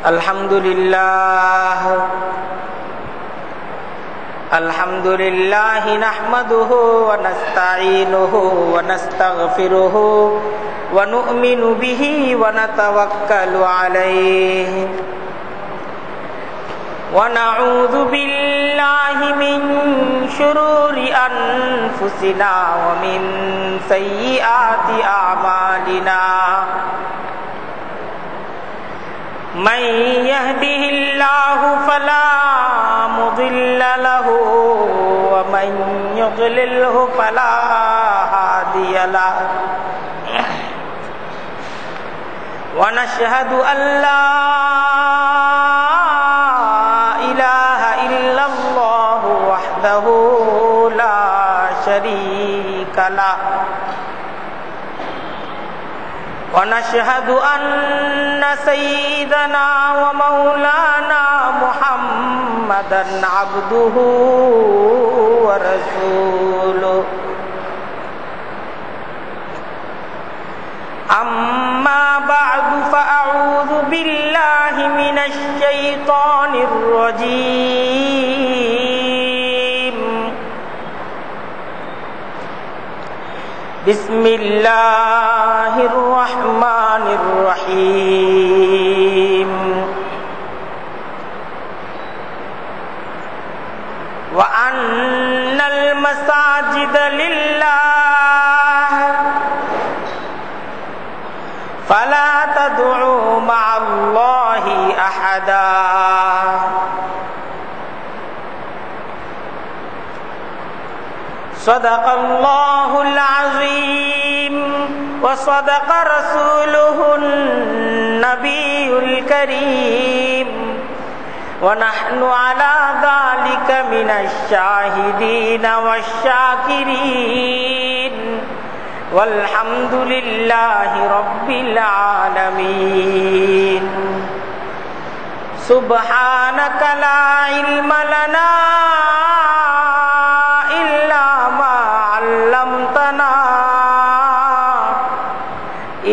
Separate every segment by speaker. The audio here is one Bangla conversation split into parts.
Speaker 1: আলহামদুলিল্লাহ নাহমাদুহু ওয়া নাস্তাঈনুহু ওয়া নাস্তাগফিরুহু ওয়া নু'মিনু বিহি ওয়া নাতাওয়াক্কালু আলাইহি ওয়া নাউযু বিল্লাহি মিন শুরুরি আনফুসিনা ওয়া মিন সাইয়্যাতি আ'মালিনা من يهده الله فلا مضل له ومن يضلله فلا هادي له ونشهد أن لا إله إلا الله وحده لا شريك له ونشهد أن سيدنا ومولانا محمدا عبده ورسوله أما بعد فأعوذ بالله من الشيطان الرجيم بسم الله الرحمن الرحيم وأن المساجد لله فلا تدعوا مع الله أحدا صدق الله العظيم وصدق رسوله النبي الكريم ونحن على ذلك من الشاهدين والشاكرين والحمد لله رب العالمين سبحانك لا علم لنا إلا ما علمتنا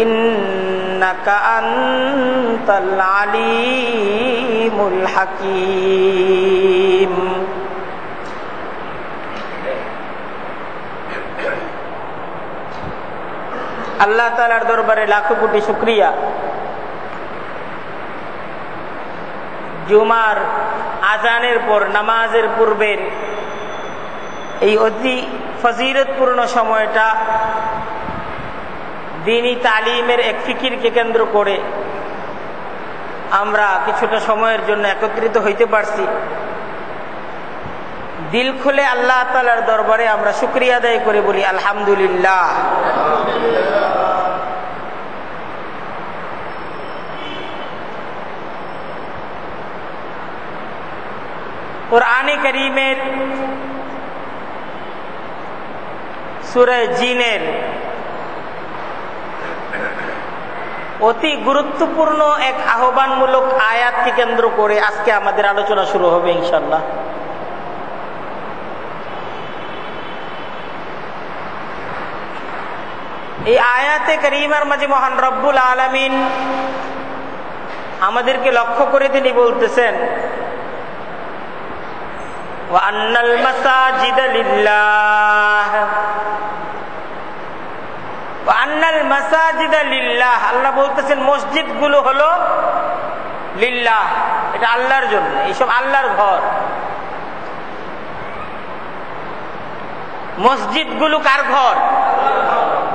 Speaker 1: إنك أنت العليم الحكيم আল্লাহ তাআলার দরবারে লাখো কোটি শুকরিয়া জুমার আজানের পর নামাজের পূর্বের এই অতি ফজিলতপূর্ণ সময়টা দ্বীনি তালিমের এক ফিকিরকে কেন্দ্র করে আমরা কিছুটা সময়ের জন্য একত্রিত হইতে পারছি। দিল খুলে আল্লাহ তাআলার দরবারে আমরা শুকরিয়া আদায় করে বলি আলহামদুলিল্লাহ। কুরআনে কারীমের সূরা জিনের অতি গুরুত্বপূর্ণ এক আহ্বানমূলক আয়াতকে কেন্দ্র করে আজকে আমাদের আলোচনা শুরু হবে ইনশাআল্লাহ। এই আয়াতে কারীমার মাঝে মহান রব্বুল আলামিন আমাদেরকে লক্ষ্য করে তিনি বলতেছেন ওয়া আন্নাল মাসাজিদা লিল্লাহ ওয়া আন্নাল মাসাজিদা লিল্লাহ। আল্লাহ বলতেছেন মসজিদগুলো হলো লিল্লাহ, এটা আল্লাহর জন্য, এইসব আল্লাহর ঘর। মসজিদগুলো কার ঘর?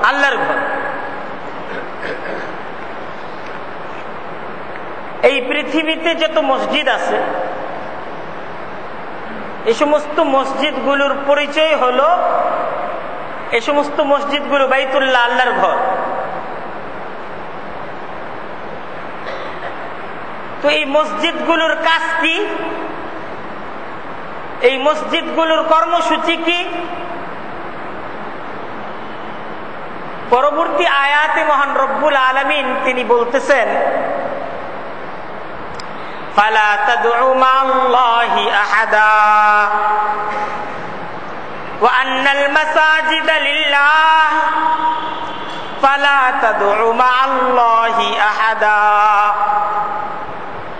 Speaker 1: আল্লাহর ঘর। এই পৃথিবীতে যত মসজিদ আছে এই সমস্ত মসজিদগুলোর পরিচয় হলো এই সমস্ত মসজিদগুলো বাইতুল্লাহ, আল্লাহর ঘর। তো এই মসজিদগুলোর কাজ কি? এই মসজিদগুলোর কর্মসূচি কি? পরবর্তী আয়াতে মহান রব্বুল আলামিন তিনি বলতেছেন ফালা তাদউ মা'আল্লাহি আহাদা ওয়া আন্নাল মাসাজিদা লিল্লাহ ফালা তাদউ মা'আল্লাহি আহাদা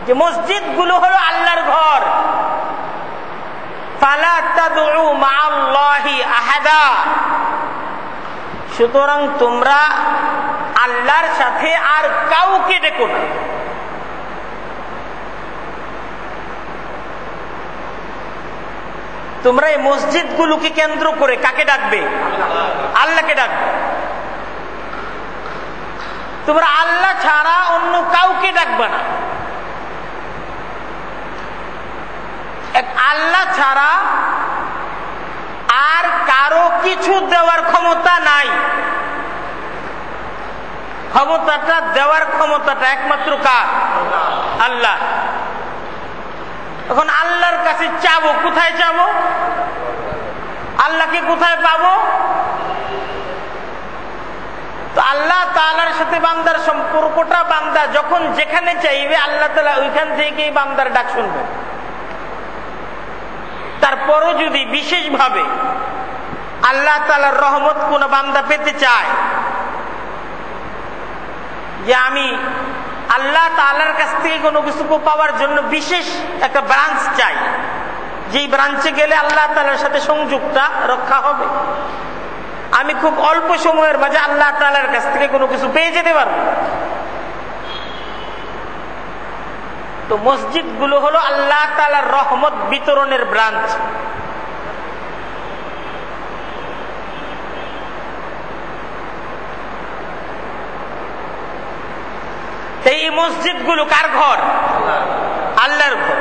Speaker 1: যে মসজিদগুলো হলো আল্লাহর ঘর। ফালা তাদউ মাআল্লাহি আহাদা, সুতরাং তোমরা আল্লাহর সাথে আর কাউকে ডেকো না। তোমরা এই মসজিদগুলোকে কেন্দ্র করে কাকে ডাকবে? আল্লাহকে ডাকবে। তোমরা আল্লাহ ছাড়া অন্য কাউকে ডাকবে না। আল্লাহ ছাড়া আর কারো কিছু দেওয়ার ক্ষমতা নাই। ক্ষমতাটা দেওয়ার ক্ষমতাটা একমাত্র কার? আল্লাহ। এখন আল্লাহর কাছে চাবো, কোথায় চাবো? আল্লাহকে কোথায় পাবো? তো আল্লাহ তাআলার সাথে বান্দার সম্পর্কটা, বান্দা যখন যেখানে চাইবে আল্লাহ তাআলা ওইখান থেকেই বান্দার ডাক শুনবে। তারপরও যদি বিশেষভাবে আল্লাহ তাআলার রহমত কোন বান্দা পেতে চায়, যে আমি আল্লাহ তাআলার কাছ থেকে কোনো কিছু পাওয়ার জন্য বিশেষ একটা ব্রাঞ্চ চাই, যেই ব্রাঞ্চে গেলে আল্লাহ তাআলার সাথে সংযোগটা রক্ষা হবে, আমি খুব অল্প সময়ের মাঝে আল্লাহ তাআলার কাছ থেকে কোনো কিছু পেয়ে যেতে পারবো, তো মসজিদগুলো হলো আল্লাহ তাআলার রহমত বিতরণের ব্রাঞ্চ। এই মসজিদগুলো কার ঘর? আল্লাহর ঘর।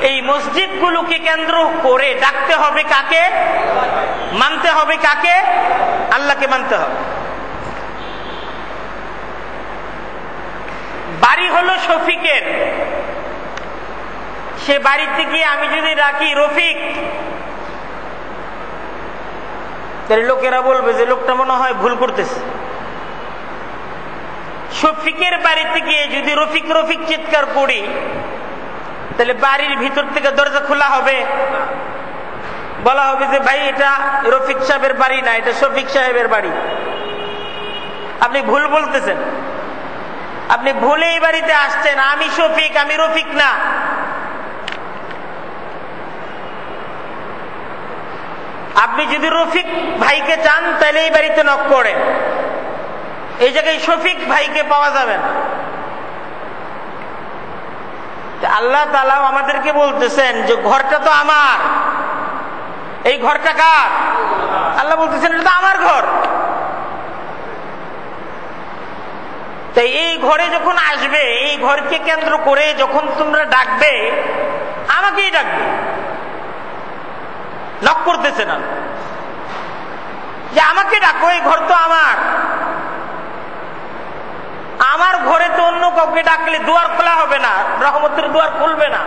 Speaker 1: এই মসজিদগুলোকে কেন্দ্র করে ডাকতে হবে কাকে? মানতে হবে কাকে? আল্লাহকে মানতে হবে। বাড়ি হলো শফিকের, সে বাড়িতে গিয়ে আমি যদি রাখি রফিক, তাহলে লোকেরা বলবে যে লোকটা মনে হয় ভুল করতেছে। শফিকের বাড়িতে গিয়ে যদি রফিক রফিক চিৎকার করি, তাহলে বাড়ির ভিতর থেকে দরজা খোলা হবে, বলা হবে যে ভাই এটা রফিক সাহেবের বাড়ি না, এটা শফিক সাহেবের বাড়ি, আপনি ভুল বলতেছেন, আপনি ভুলে এই বাড়িতে আসছেন, আমি শফিক, আমি রফিক না। আপনি যদি রফিক ভাইকে চান তাহলে এই বাড়িতে নক করেন, এই জায়গায় শফিক ভাইকে পাওয়া যাবে না। আল্লাহ তাআলা আমাদেরকে বলতেছেন যে ঘরটা তো আমার, এই ঘরটা কার? আল্লাহ বলতেছেন এটা তো আমার ঘর। তাই এই ঘরে যখন আসবে, এই ঘরকে কেন্দ্র করে যখন তোমরা ডাকবে, আমাকেই ডাকবে, নক করতেছে না যে আমাকে ডাকো, এই ঘর তো আমার। আমার ঘরে তো অন্য কাউকে ডাকলে দুয়ার খোলা হবে না, রহমতের দুয়ার খুলবে না,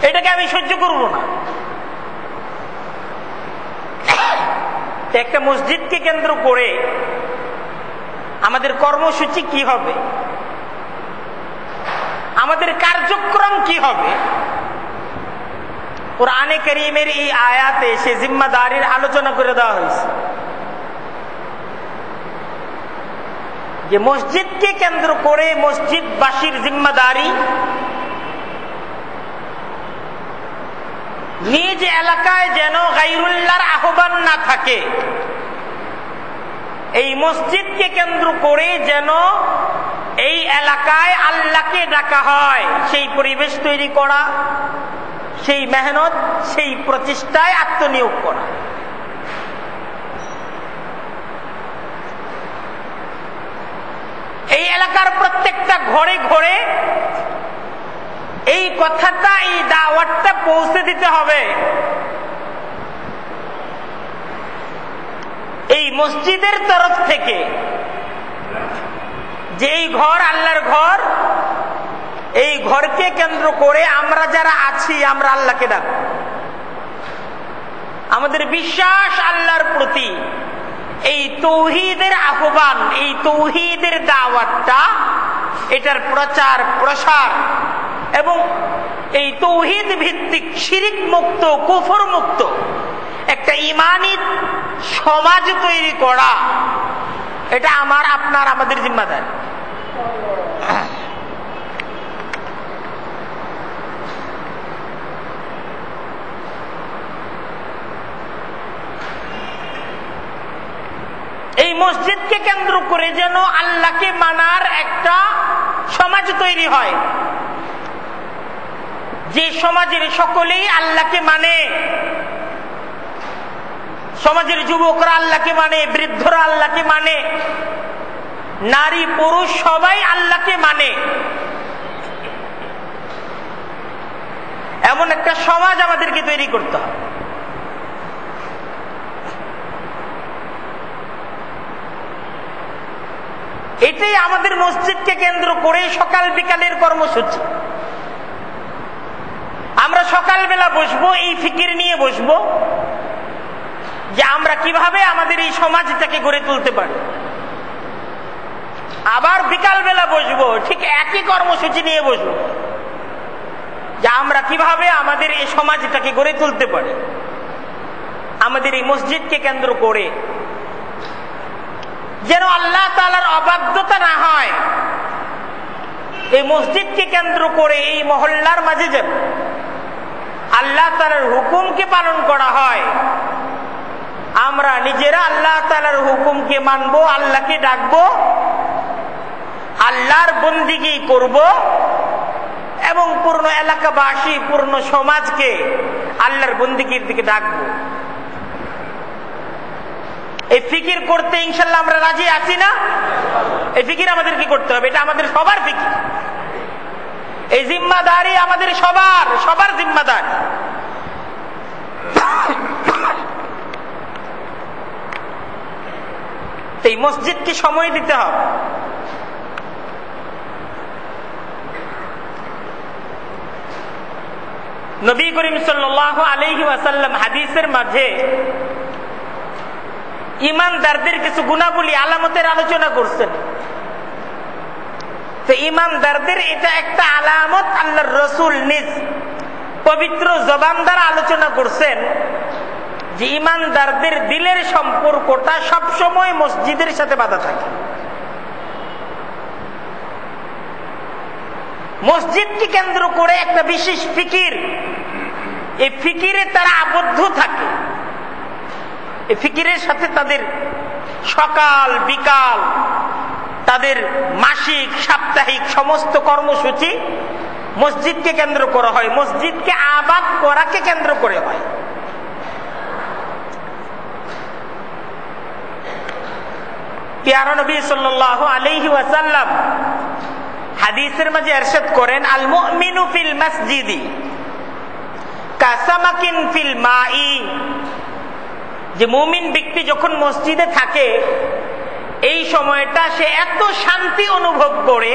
Speaker 1: এটাকে আমি সহ্য করব না। একটা মসজিদকে কেন্দ্র করে আমাদের কর্মসূচি কি হবে, আমাদের কার্যক্রম কি হবে, কুরআনে কারীমের এই আয়াতে সে জিম্মাদারির আলোচনা করে দেওয়া হয়েছে যে মসজিদকে কেন্দ্র করে মসজিদবাসীর জিম্মাদারি নিজ এলাকায় যেন গায়রুল্লাহর আহ্বান না থাকে, এই মসজিদকে কেন্দ্র করে যেন এই এলাকায় আল্লাহকে ডাকা হয়, সেই পরিবেশ তৈরি করা, সেই মেহনত, সেই প্রচেষ্টায় আত্মনিয়োগ করা। এই এলাকার প্রত্যেকটা ঘরে ঘরে এই কথাটা, এই দাওয়াতটা পৌঁছে দিতে হবে। এই মসজিদের তরফ থেকে যে এই ঘর আল্লাহর ঘর, এই ঘরকে কেন্দ্র করে আমরা যারা আছি আমরা আল্লাহকে ডাক, আমাদের বিশ্বাস আল্লাহর প্রতি, এই তৌহিদের আহ্বান, এই তৌহিদের দাওয়াতটা, এটার প্রচার প্রসার এবং এই তৌহিদ ভিত্তিক শিরিক মুক্ত, কুফর মুক্ত একটা ঈমানী সমাজ তৈরি করা, এটা আমার, আপনার, আমাদের জিম্মাদারি। মসজিদকে কেন্দ্র করে যেন আল্লাহকে মানার একটা সমাজ তৈরি হয়, যে সমাজের সকলেই আল্লাহকে মানে। সমাজের যুবকরা আল্লাহকে মানে, বৃদ্ধরা আল্লাহকে মানে, নারী পুরুষ সবাই আল্লাহকে মানে। এমন একটা সমাজ আমাদেরকে তৈরি করতে হবে। এটাই আমাদের মসজিদকে কেন্দ্র করে সকাল বিকালের কর্মসূচি। আমরা সকালবেলা বসবো, এই ফিকির নিয়ে বসবো যে আমরা কিভাবে আমাদের এই সমাজটাকে গড়ে তুলতে পারি। আবার বিকালবেলা বসবো, ঠিক একই কর্মসূচি নিয়ে বসবো যে আমরা কিভাবে আমাদের এই সমাজটাকে গড়ে তুলতে পারি। আমাদের এই মসজিদকে কেন্দ্র করে যেন আল্লাহ তাআলার অবাধ্যতা না হয়, এই মসজিদকে কেন্দ্র করে এই মহল্লার মাঝে যেন আল্লাহ তাআলার হুকুমকে পালন করা হয়। আমরা নিজেরা আল্লাহ তাআলার হুকুমকে মানবো, আল্লাহকে ডাকবো, আল্লাহর বন্দিগি করব এবং পূর্ণ এলাকাবাসী, পূর্ণ সমাজকে আল্লাহর বন্দিগির দিকে ডাকবো। এই ফিকির করতে ইনশাআল্লাহ আমরা রাজি আছি না? এই ফিকির আমাদের কি করতে হবে? এটা আমাদের সবার ফিকির। এই জিম্মাদারি আমাদের সবার জিম্মাদারি। এই মসজিদকে সময় দিতে হবে। নবী করিম সাল্লাল্লাহু আলাইহি ওয়াসাল্লাম হাদিসের মাঝে ঈমানদারদের কিছু গুণাবলী, আলামতের আলোচনা করছেন। তো ঈমানদারদের এটা একটা আলামত আল্লাহর রাসূল নিজ পবিত্র জবান দ্বারা আলোচনা করছেন যে ঈমানদারদের দিলের সম্পর্কটা সবসময় মসজিদের সাথে বাঁধা থাকে। মসজিদকে কেন্দ্র করে একটা বিশেষ ফিকির, এই ফিকিরে তারা আবদ্ধ থাকে। এই ফিকিরের সাথে তাদের সকাল বিকাল, তাদের মাসিক সাপ্তাহিক সমস্ত কর্মসূচি মসজিদকে কেন্দ্র করা হয়, মসজিদকে আবাদ করাকে কেন্দ্র করে হয়। প্যারা নবী সাল্লাল্লাহু আলাইহি ওয়াসাল্লাম হাদিসের মাঝে ইরশাদ করেন, আল মুমিনু ফিল মসজিদি কাসামাকিন ফিল মাই, যে মুমিন ব্যক্তি যখন মসজিদে থাকে এই সময়টা সে এত শান্তি অনুভব করে,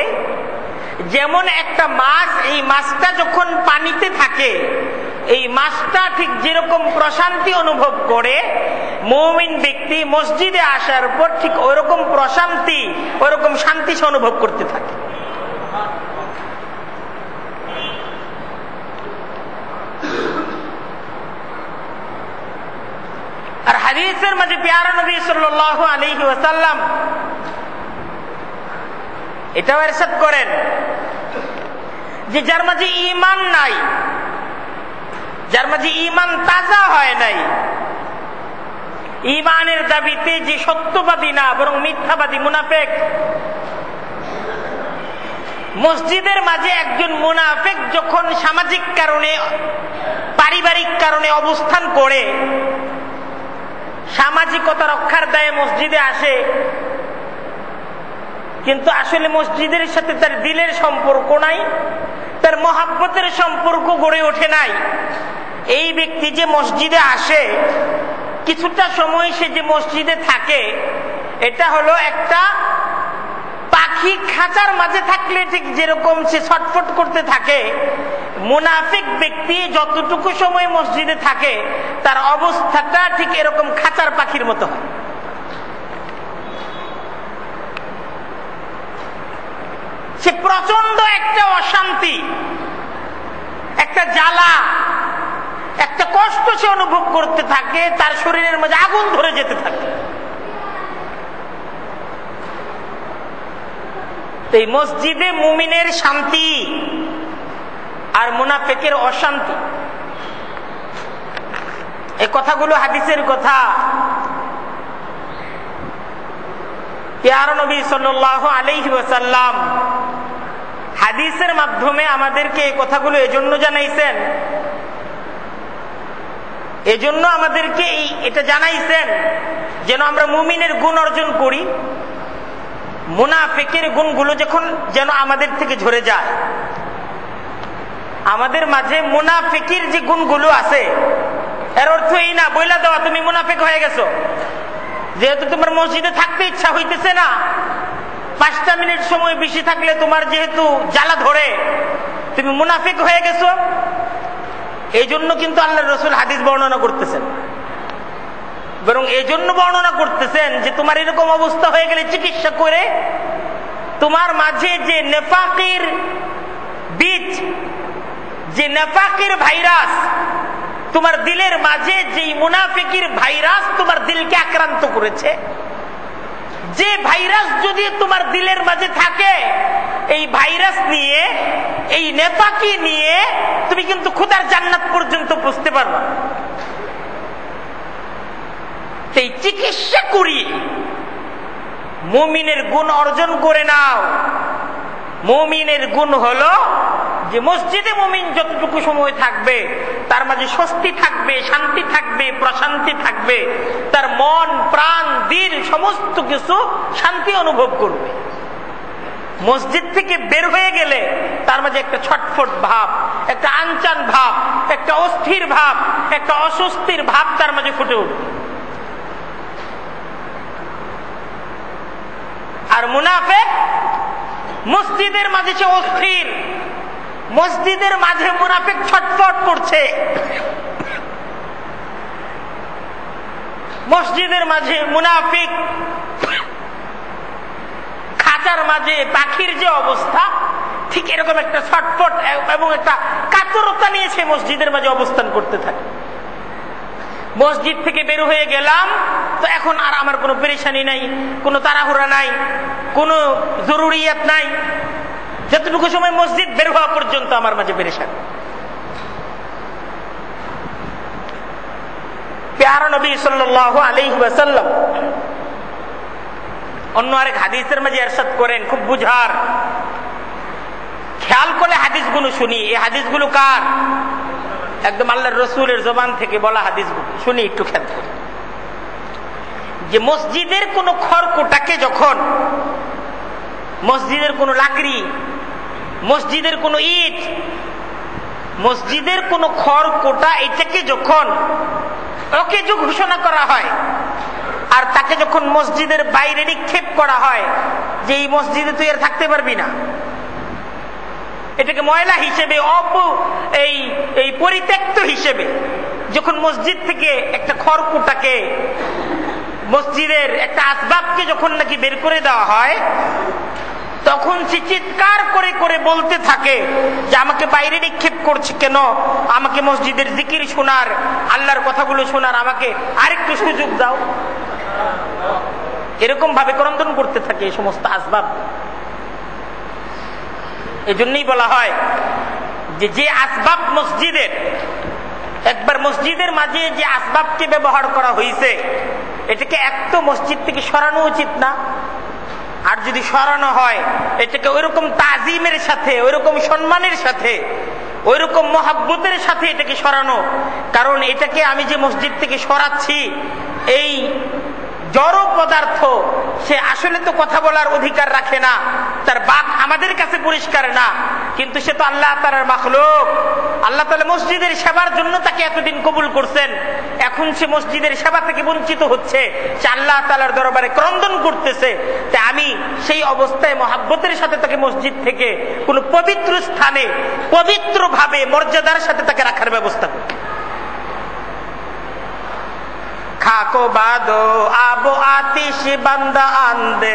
Speaker 1: যেমন একটা মাছ, এই মাছটা যখন পানিতে থাকে এই মাছটা ঠিক যেরকম প্রশান্তি অনুভব করে, মুমিন ব্যক্তি মসজিদে আসার পর ঠিক ওইরকম প্রশান্তি, ওইরকম শান্তি সে অনুভব করতে থাকে। আর হাদিসের মাঝে প্যারা নবী সাল্লাল্লাহু আলাইহি ওয়াসাল্লাম এটাও ইরশাদ করেন যে যার মাঝে ঈমান নাই, যার মাঝে ঈমান তাজা হয় নাই, ঈমানের দাবিতে যে সত্যবাদী না বরং মিথ্যাবাদী মুনাফিক, মসজিদের মাঝে একজন মুনাফিক যখন সামাজিক কারণে, পারিবারিক কারণে অবস্থান করে, সামাজিকতা রক্ষার দায়ে মসজিদে আসে, কিন্তু আসলে মসজিদের সাথে তার দিলের সম্পর্ক নাই, তার মহাব্বতের সম্পর্ক গড়ে ওঠে নাই। এই ব্যক্তি যে মসজিদে আসে, কিছুটা সময় সে যে মসজিদে থাকে, এটা হলো একটা পাখি খাঁচার মাঝে থাকলে ঠিক যেরকম সে ছটফট করতে থাকে, মুনাফিক ব্যক্তি যতটুকু সময় মসজিদে থাকে তার অবস্থাটা ঠিক এরকম খাঁচার পাখির মতো হয়। সে প্রচন্ড একটা অশান্তি, একটা জ্বালা, একটা কষ্ট সে অনুভব করতে থাকে, তার শরীরের মধ্যে আগুন ধরে যেতে থাকে। এই মসজিদে মুমিনের শান্তি আর মুনাফিকের অশান্তি, এই কথাগুলো হাদিসের কথা। প্যারা নবী সাল্লাল্লাহু আলাইহি ওয়াসাল্লাম হাদিসের মাধ্যমে আমাদেরকে এই কথাগুলো এজন্য জানাইছেন, এজন্য আমাদেরকে এটা জানাইছেন যেন আমরা মুমিনের গুণ অর্জন করি, মুনাফিকের গুণগুলো যেন আমাদের থেকে ঝরে যায়। আমাদের মাঝে মুনাফিকের যে গুণগুলো আছে এর অর্থ এই না বইলা দেওয়া তুমি মুনাফিক হয়ে গেছো, যেহেতু তোমার মসজিদে থাকতে ইচ্ছা হইতেছে না, 5টা মিনিট সময় বেশি থাকলে তোমার যেহেতু জ্বালা ধরে তুমি মুনাফিক হয়ে গেছো। এই জন্য কিন্তু আল্লাহর রাসূল হাদিস বর্ণনা করতেছেন, বরং এই জন্য বর্ণনা করতেছেন যে তোমার এরকম অবস্থা হয়ে গেলে চিকিৎসা করে তোমার মাঝে যে নেফাকের বীজ, যে নেফাকের ভাইরাস তোমার দিলের মাঝে, যে মুনাফিকের ভাইরাস তোমার দিলকে আক্রান্ত করেছে, যে ভাইরাস যদি তোমার দিলের মাঝে থাকে, এই ভাইরাস নিয়ে, এই নেফাকি নিয়ে তুমি কিন্তু খোদার জান্নাত পর্যন্ত পৌঁছতে পারবা। এই চিকিৎসা করি মুমিনের গুণ অর্জন করে নাও। মুমিনের গুণ হলো যে মসজিদে মুমিন যতটুকু সময় থাকবে তার মাঝে স্বস্তি থাকবে, শান্তি থাকবে, প্রশান্তি থাকবে, তার মন প্রাণ দিল সমস্ত কিছু শান্তি অনুভব করবে। মসজিদ থেকে বের হয়ে গেলে তার মাঝে একটা ছটফট ভাব, একটা আনচান ভাব, একটা অস্থির ভাব, একটা অস্বস্তির ভাব তার মাঝে ফুটে উঠবে। আর মুনাফিক মসজিদের মাঝে সে অস্থির, মসজিদের মাঝে মুনাফিক ছটফট করছে, মসজিদের মাঝে মুনাফিক খাঁচার মাঝে পাখির যে অবস্থা, ঠিক এরকম একটা ছটফট এবং একটা কাতরতা নিয়ে সে মসজিদের মাঝে অবস্থান করতে থাকে। মসজিদ থেকে বের হয়ে গেলাম তো এখন আর আমার কোনো পেরেশানি নাই, কোনো তাড়াহুড়া নাই, কোনো জরুরিয়াত নাই, যতটুকু সময় মসজিদ বের হওয়া পর্যন্ত আমার মাঝে পেরেশানি। প্যারা নবী সাল্লাল্লাহু আলাইহি ওয়াসাল্লাম অন্য আরেক হাদিসের মাঝে ইরশাদ করেন, খুব বুঝার, খেয়াল করে হাদিসগুলো শুনি। এই হাদিসগুলো কার? একদম আল্লাহর রাসূলের জবান থেকে বলা হাদিসগুলো শুনি, একটু খেয়াল করি। যে মসজিদের কোন খড়কুটাকে যখন, মসজিদের কোন লাকড়ি, মসজিদের কোন ইট, মসজিদের কোন খড়কুটা, এটাকে যখন অকেজো ঘোষণা করা হয় আর তাকে যখন মসজিদের বাইরে নিক্ষেপ করা হয় যে এই মসজিদে তুই আর থাকতে পারবি না, এটাকে ময়লা হিসেবে, এই পরিত্যক্ত হিসেবে যখন মসজিদ থেকে একটা খড়কুটাকে, মসজিদের একটা আসবাবকে যখন নাকি বের করে দেওয়া হয়, তখন সে চিৎকার করে করে বলতে থাকে যে আমাকে বাইরে নিক্ষেপ করছে কেন, আমাকে মসজিদের জিকির শোনার, আল্লাহর কথাগুলো শোনার আমাকে আরেকটু সুযোগ দাও। এরকম ভাবে ক্রন্দন করতে থাকে এই সমস্ত আসবাব। এজন্যই বলা হয় যে আসবাব মসজিদের, একবার মসজিদের মাঝে যে আসবাবকে ব্যবহার করা হয়েছে এটাকে এক তো মসজিদ থেকে সরানো উচিত না, আর যদি সরানো হয় এটাকে ওইরকম তাজিমের সাথে, ওইরকম সম্মানের সাথে, ওইরকম মহাব্বতের সাথে এটাকে সরানো। কারণ এটাকে আমি যে মসজিদ থেকে সরাচ্ছি, এই জড় পদার্থ সে আসলে তো কথা বলার অধিকার রাখে না, তার বাক আমাদের কাছে পরিষ্কার না, কিন্তু সে তো আল্লাহ তাআলার মাখলুক। আল্লাহ তাআলা মসজিদের সেবার জন্য তাকে এতদিন কবুল করছেন, এখন সে মসজিদের সেবা থেকে বঞ্চিত হচ্ছে, সে আল্লাহ তাআলার দরবারে ক্রন্দন করতেছে। তাই আমি সেই অবস্থায় মহাব্বতের সাথে তাকে মসজিদ থেকে কোন পবিত্র স্থানে পবিত্র ভাবে মর্যাদার সাথে তাকে রাখার ব্যবস্থা করি। খাকো বাদো আবো আতিশ বান্দা আন্দে,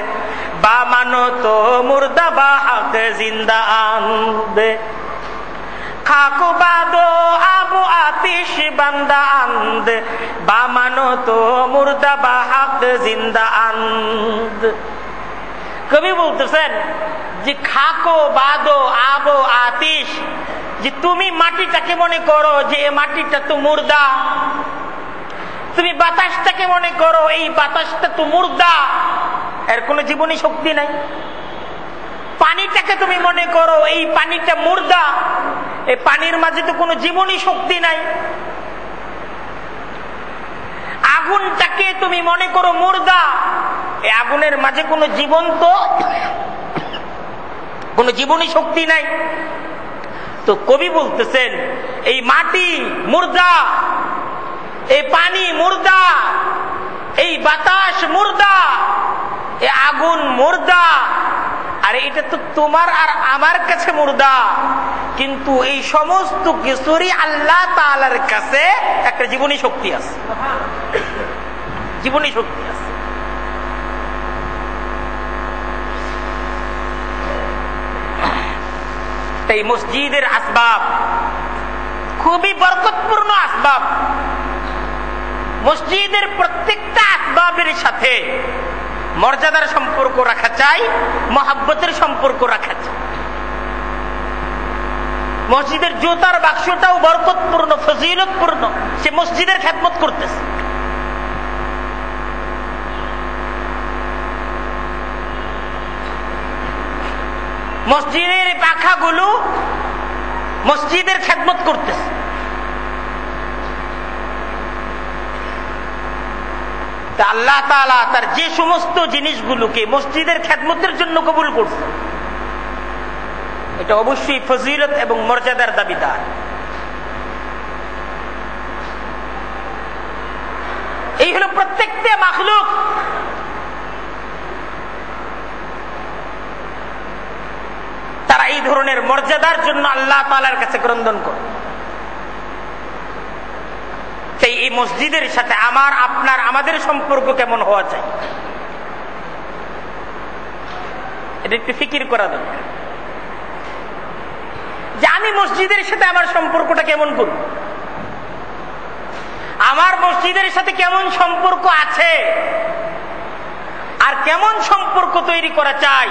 Speaker 1: বা মানো তো মুর্দা বা হক জিন্দা আন্দে। খাকো বাদো আবো আতিশ বান্দা আন্দে, বা মানো তো মুর্দা বা হক জিন্দা আন্দ। কবি বলতেছেন যে খাকো বাদো আবো আতিশ, যে তুমি মাটিটাকে মনে করো যে এই মাটিটা তো মুর্দা, তুমি বাতাসটাকে মনে করো এই বাতাসটা তো মুর্দা, এর কোনো জীবনী শক্তি নাই। পানিটাকে তুমি মনে করো এই পানিটা মুর্দা, এই পানির মাঝে তো কোনো জীবনী শক্তি নাই। আগুনটাকে তুমি মনে করো মুর্দা, এই আগুনের মাঝে কোনো জীবন্ত কোনো জীবনী শক্তি নাই। তো কবি বলতেছেন এই মাটি মুর্দা, এই পানি মুর্দা, এই বাতাস মুর্দা, এই আগুন মুর্দা, আর এটা তো তোমার আর আমার কাছে মুর্দা, কিন্তু এই সমস্ত কিছুরই আল্লাহ তাআলার কাছে একটা জীবনী শক্তি আছে, জীবনী শক্তি আছে। তাই মসজিদের আসবাব খুবই বরকতপূর্ণ আসবাব। মসজিদের প্রত্যেকটা আসবাবের সাথে মর্যাদার সম্পর্ক রাখা চাই, মহব্বতের সম্পর্ক রাখা চাই। মসজিদের জুতার বাক্সটাও বরকতপূর্ণ, ফজিলতপূর্ণ, সে মসজিদের খেদমত করতেছে। মসজিদের পাখাগুলো মসজিদের খেদমত করতেছে। তা আল্লাহ তাআলা তার যে সমস্ত জিনিসগুলোকে মসজিদের খেদমতের জন্য কবুল করছে, এটা অবশ্যই ফজিলত এবং মর্যাদার দাবিদার। এই হলো প্রত্যেকটা মাখলুক তারা এই ধরনের মর্যাদার জন্য আল্লাহ তাআলার কাছে ক্রন্দন করে। তাই এই মসজিদের সাথে আমার আপনার আমাদের সম্পর্ক কেমন হওয়া চাই, এটা একটু ফিকির করা দরকার যে আমি মসজিদের সাথে আমার সম্পর্কটা কেমন করব, আমার মসজিদের সাথে কেমন সম্পর্ক আছে, আর কেমন সম্পর্ক তৈরি করা চাই।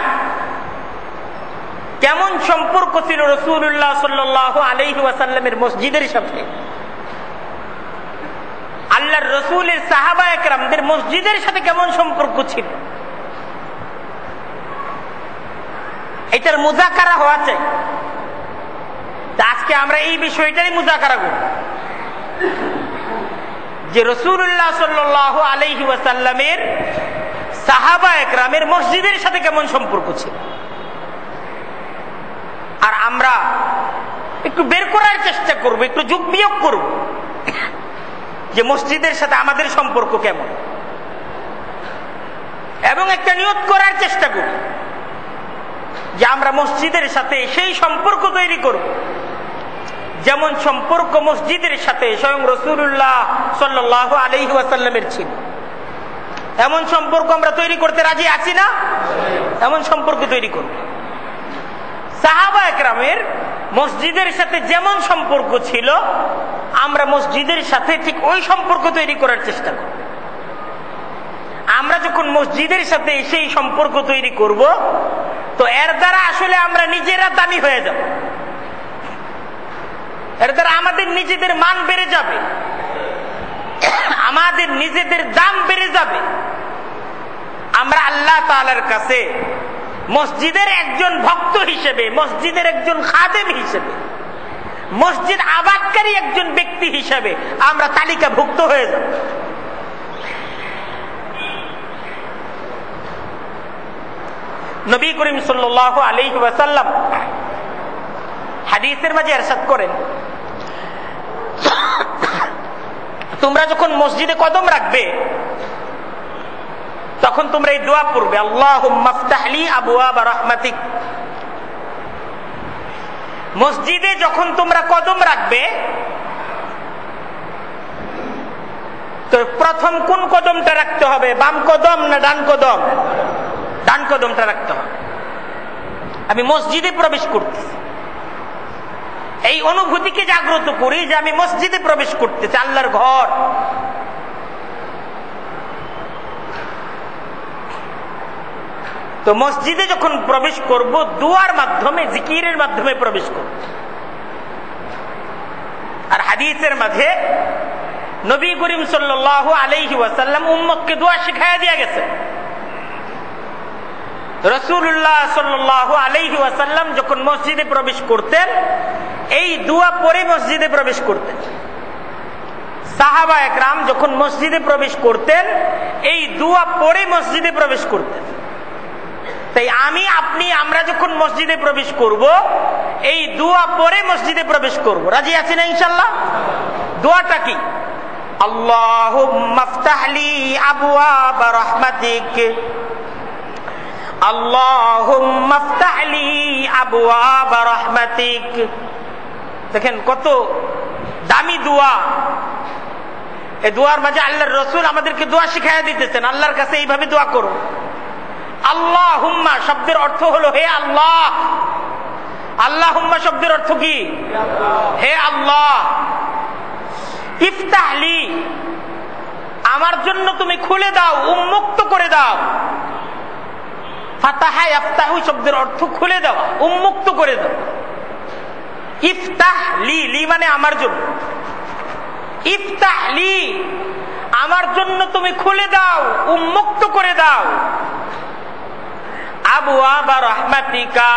Speaker 1: কেমন সম্পর্ক ছিল রাসূলুল্লাহ সাল্লাল্লাহু আলাইহি ওয়াসাল্লামের মসজিদের সাথে, আল্লাহর রাসূলের সাহাবায়ে কেরামদের মসজিদের সাথে কেমন সম্পর্ক ছিল, এটার মুযাকারা হওয়া চাই। আজকে আমরা এই বিষয়টাই মুযাকারা করব যে রাসূলুল্লাহ সাল্লাল্লাহু আলাইহি ওয়াসাল্লামের সাহাবায়ে কেরামের মসজিদের সাথে কেমন সম্পর্ক ছিল, আর আমরা একটু বের করার চেষ্টা করব, একটু যোগ বিয়োগ করব যে মসজিদের সাথে আমাদের সম্পর্ক কেমন, এবং একটা নিয়ত করার চেষ্টা করব যে আমরা মসজিদের সাথে সেই সম্পর্ক তৈরি করব যেমন সম্পর্ক মসজিদের সাথে স্বয়ং রাসূলুল্লাহ সাল্লাল্লাহু আলাইহি ওয়াসাল্লামের ছিল। এমন সম্পর্ক আমরা তৈরি করতে রাজি আছি না? এমন সম্পর্ক তৈরি করব। সাহাবায়ে কেরামের মসজিদের সাথে যেমন সম্পর্ক ছিল আমরা মসজিদের সাথে ঠিক ওই সম্পর্ক তৈরি করার চেষ্টা করব। আমরা যখন মসজিদের সাথে সেই সম্পর্ক তৈরি করব তো এর দ্বারা আসলে আমরা নিজেরা দামি হয়ে যাব, এর দ্বারা আমাদের নিজেদের মান বেড়ে যাবে, আমাদের নিজেদের দাম বেড়ে যাবে। আমরা আল্লাহ তাআলার কাছে মসজিদের একজন ভক্ত হিসেবে, মসজিদের একজন খাদেম হিসেবে, মসজিদ আবাদকারী একজন ব্যক্তি হিসেবে আমরা তালিকাভুক্ত হয়ে যাব। নবী করিম সাল্লাল্লাহু আলাইহি ওয়াসাল্লাম হাদিসের মাঝে ইরশাদ করেন, তোমরা যখন মসজিদে কদম রাখবে তখন তোমরা এই দোয়া পড়বে, আল্লাহুম্মা ইফতাহলি আবওয়াবা রাহমাতিক। মসজিদে যখন তোমরা কদম রাখবে তো প্রথম কোন কদমটা রাখতে হবে, বাম কদম না ডান কদম? ডান কদমটা রাখতে হবে। আমি মসজিদে প্রবেশ করতেছি, এই অনুভূতিকে জাগ্রত করি যে আমি মসজিদে প্রবেশ করতেছি, আল্লাহর ঘর। তো মসজিদে যখন প্রবেশ করব দুয়ার মাধ্যমে, জিকিরের মাধ্যমে প্রবেশ করব। আর হাদিসের মাঝে নবী করিম সাল্লাল্লাহু আলাইহি ওয়াসাল্লাম উম্মতকে দোয়া শিখাইয়া দিয়ে গেছে। রাসূলুল্লাহ সাল্লাল্লাহু আলাইহি ওয়াসাল্লাম যখন মসজিদে প্রবেশ করতেন এই দোয়া পড়ে মসজিদে প্রবেশ করতেন। সাহাবা একরাম যখন মসজিদে প্রবেশ করতেন এই দোয়া পড়ে মসজিদে প্রবেশ করতেন। তাই আমি আপনি আমরা যখন মসজিদে প্রবেশ করব এই দোয়া পড়ে মসজিদে প্রবেশ করব। রাজি আছেন না ইনশাআল্লাহ? দোয়াটা কি? আল্লাহুম্মা ফতাহলি আবওয়াব রাহমাতিক, আল্লাহুম্মা ফতাহলি আবওয়াব রাহমাতিক। দেখেন কত দামি দোয়া। এই দোয়ার মাঝে আল্লাহর রাসূল আমাদেরকে দোয়া শিখাইয়া দিতেছেন, আল্লাহর কাছে এইভাবে দোয়া করো। আল্লাহুম্মা শব্দের অর্থ হলো হে আল্লাহ। আল্লাহুম্মা শব্দের অর্থ কি? হে আল্লাহ। ইফতাহলি আমার জন্য তুমি খুলে দাও, উন্মুক্ত করে দাও। ফাতাহা ইফতাহু শব্দের অর্থ খুলে দেওয়া, উন্মুক্ত করে দাও। ইফতাহলি, লি মানে আমার জন্য। ইফতাহলি আমার জন্য তুমি খুলে দাও, উন্মুক্ত করে দাও। আবওয়াব রাহমাতিকা,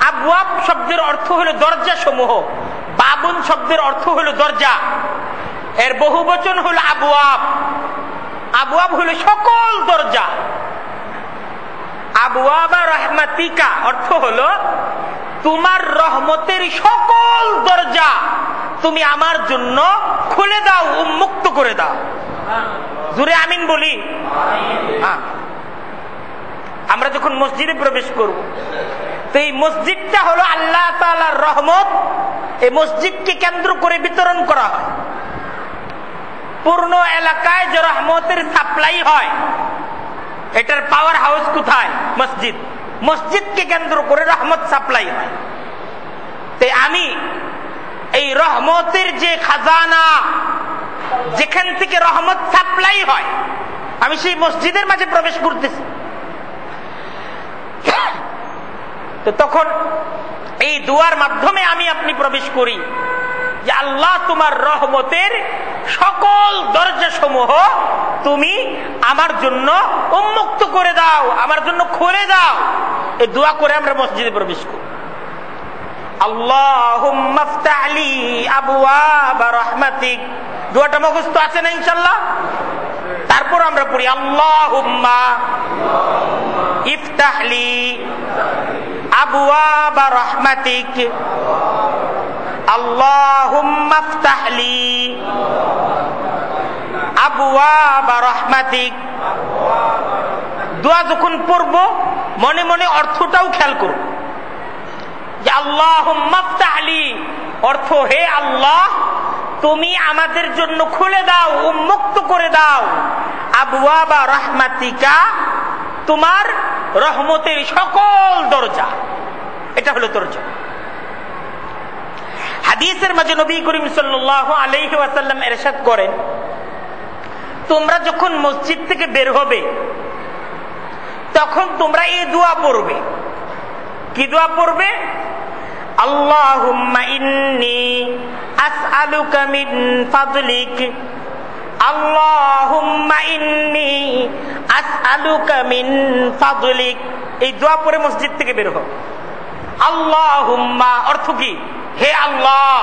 Speaker 1: আবওয়াব শব্দের অর্থ হলো দরজা সমূহ। বাবুন শব্দের অর্থ হলো দরজা, এর বহুবচন হলো আবওয়াব। আবওয়াব হলো সকল দরজা। আবওয়াব রাহমাতিকা অর্থ হলো তোমার রহমতের সকল দরজা তুমি আমার জন্য খুলে দাও, উন্মুক্ত করে দাও। জোরে আমিন বলি। আমরা যখন মসজিদে প্রবেশ করব তো এই মসজিদটা হলো আল্লাহ তাআলার রহমত। এই মসজিদকে কেন্দ্র করে বিতরণ করা হয়। পূর্ণ এলাকায় যে রহমতের সাপ্লাই হয় এটার পাওয়ার হাউস কোথায়? মসজিদ। মসজিদকে কেন্দ্র করে রহমত সাপ্লাই হয়। তাই আমি এই রহমতের যে খাজানা, যেখান থেকে রহমত সাপ্লাই হয়, আমি সেই মসজিদের মাঝে প্রবেশ করতেছি। তো তখন এই দুয়ার মাধ্যমে আমি আপনি প্রবেশ করি যে আল্লাহ তোমার রহমতের সকল দরজা সমূহ তুমি আমার জন্য উন্মুক্ত করে দাও, আমার জন্য খুলে দাও। এই দোয়া করে আমরা মসজিদে প্রবেশ করি। আল্লাহুম্মা ফতাহলি আবওয়াব রাহমাতিক, দোয়াটা মুখস্থ আছে না ইনশাআল্লাহ? তারপর আমরা পড়ি আল্লাহুম্মা ইফতাহলি আবওয়াব রাহমাতিক, আল্লাহুম্মা ফতাহলি আবওয়াব রাহমাতিক। দোয়া যখন পড়ব মনে মনে অর্থটাও খেয়াল করব যে আল্লাহুম্মা ফতাহলি অর্থ হে আল্লাহ তুমি আমাদের জন্য খুলে দাও, উন্মুক্ত করে দাও আবওয়াব রাহমাতিকা, তোমার রহমতের সকল দরজা। এটা হলো দরজা। হাদিসের মাঝে নবী করিম সাল্লাল্লাহু আলাইহি ওয়াসাল্লাম ইরশাদ করেন, তোমরা যখন মসজিদ থেকে বের হবে তখন তোমরা এই দোয়া পড়বে। কি দোয়া পড়বে? আল্লাহুম্মা ইন্নী আসআলুকা মিন ফাদলিক, আল্লাহুম্মা ইন্নী আসআলুকা মিন ফাদলিক। এই দোয়া পড়ে মসজিদ থেকে বের হবে। আল্লাহুম্মা অর্থ কি? হে আল্লাহ।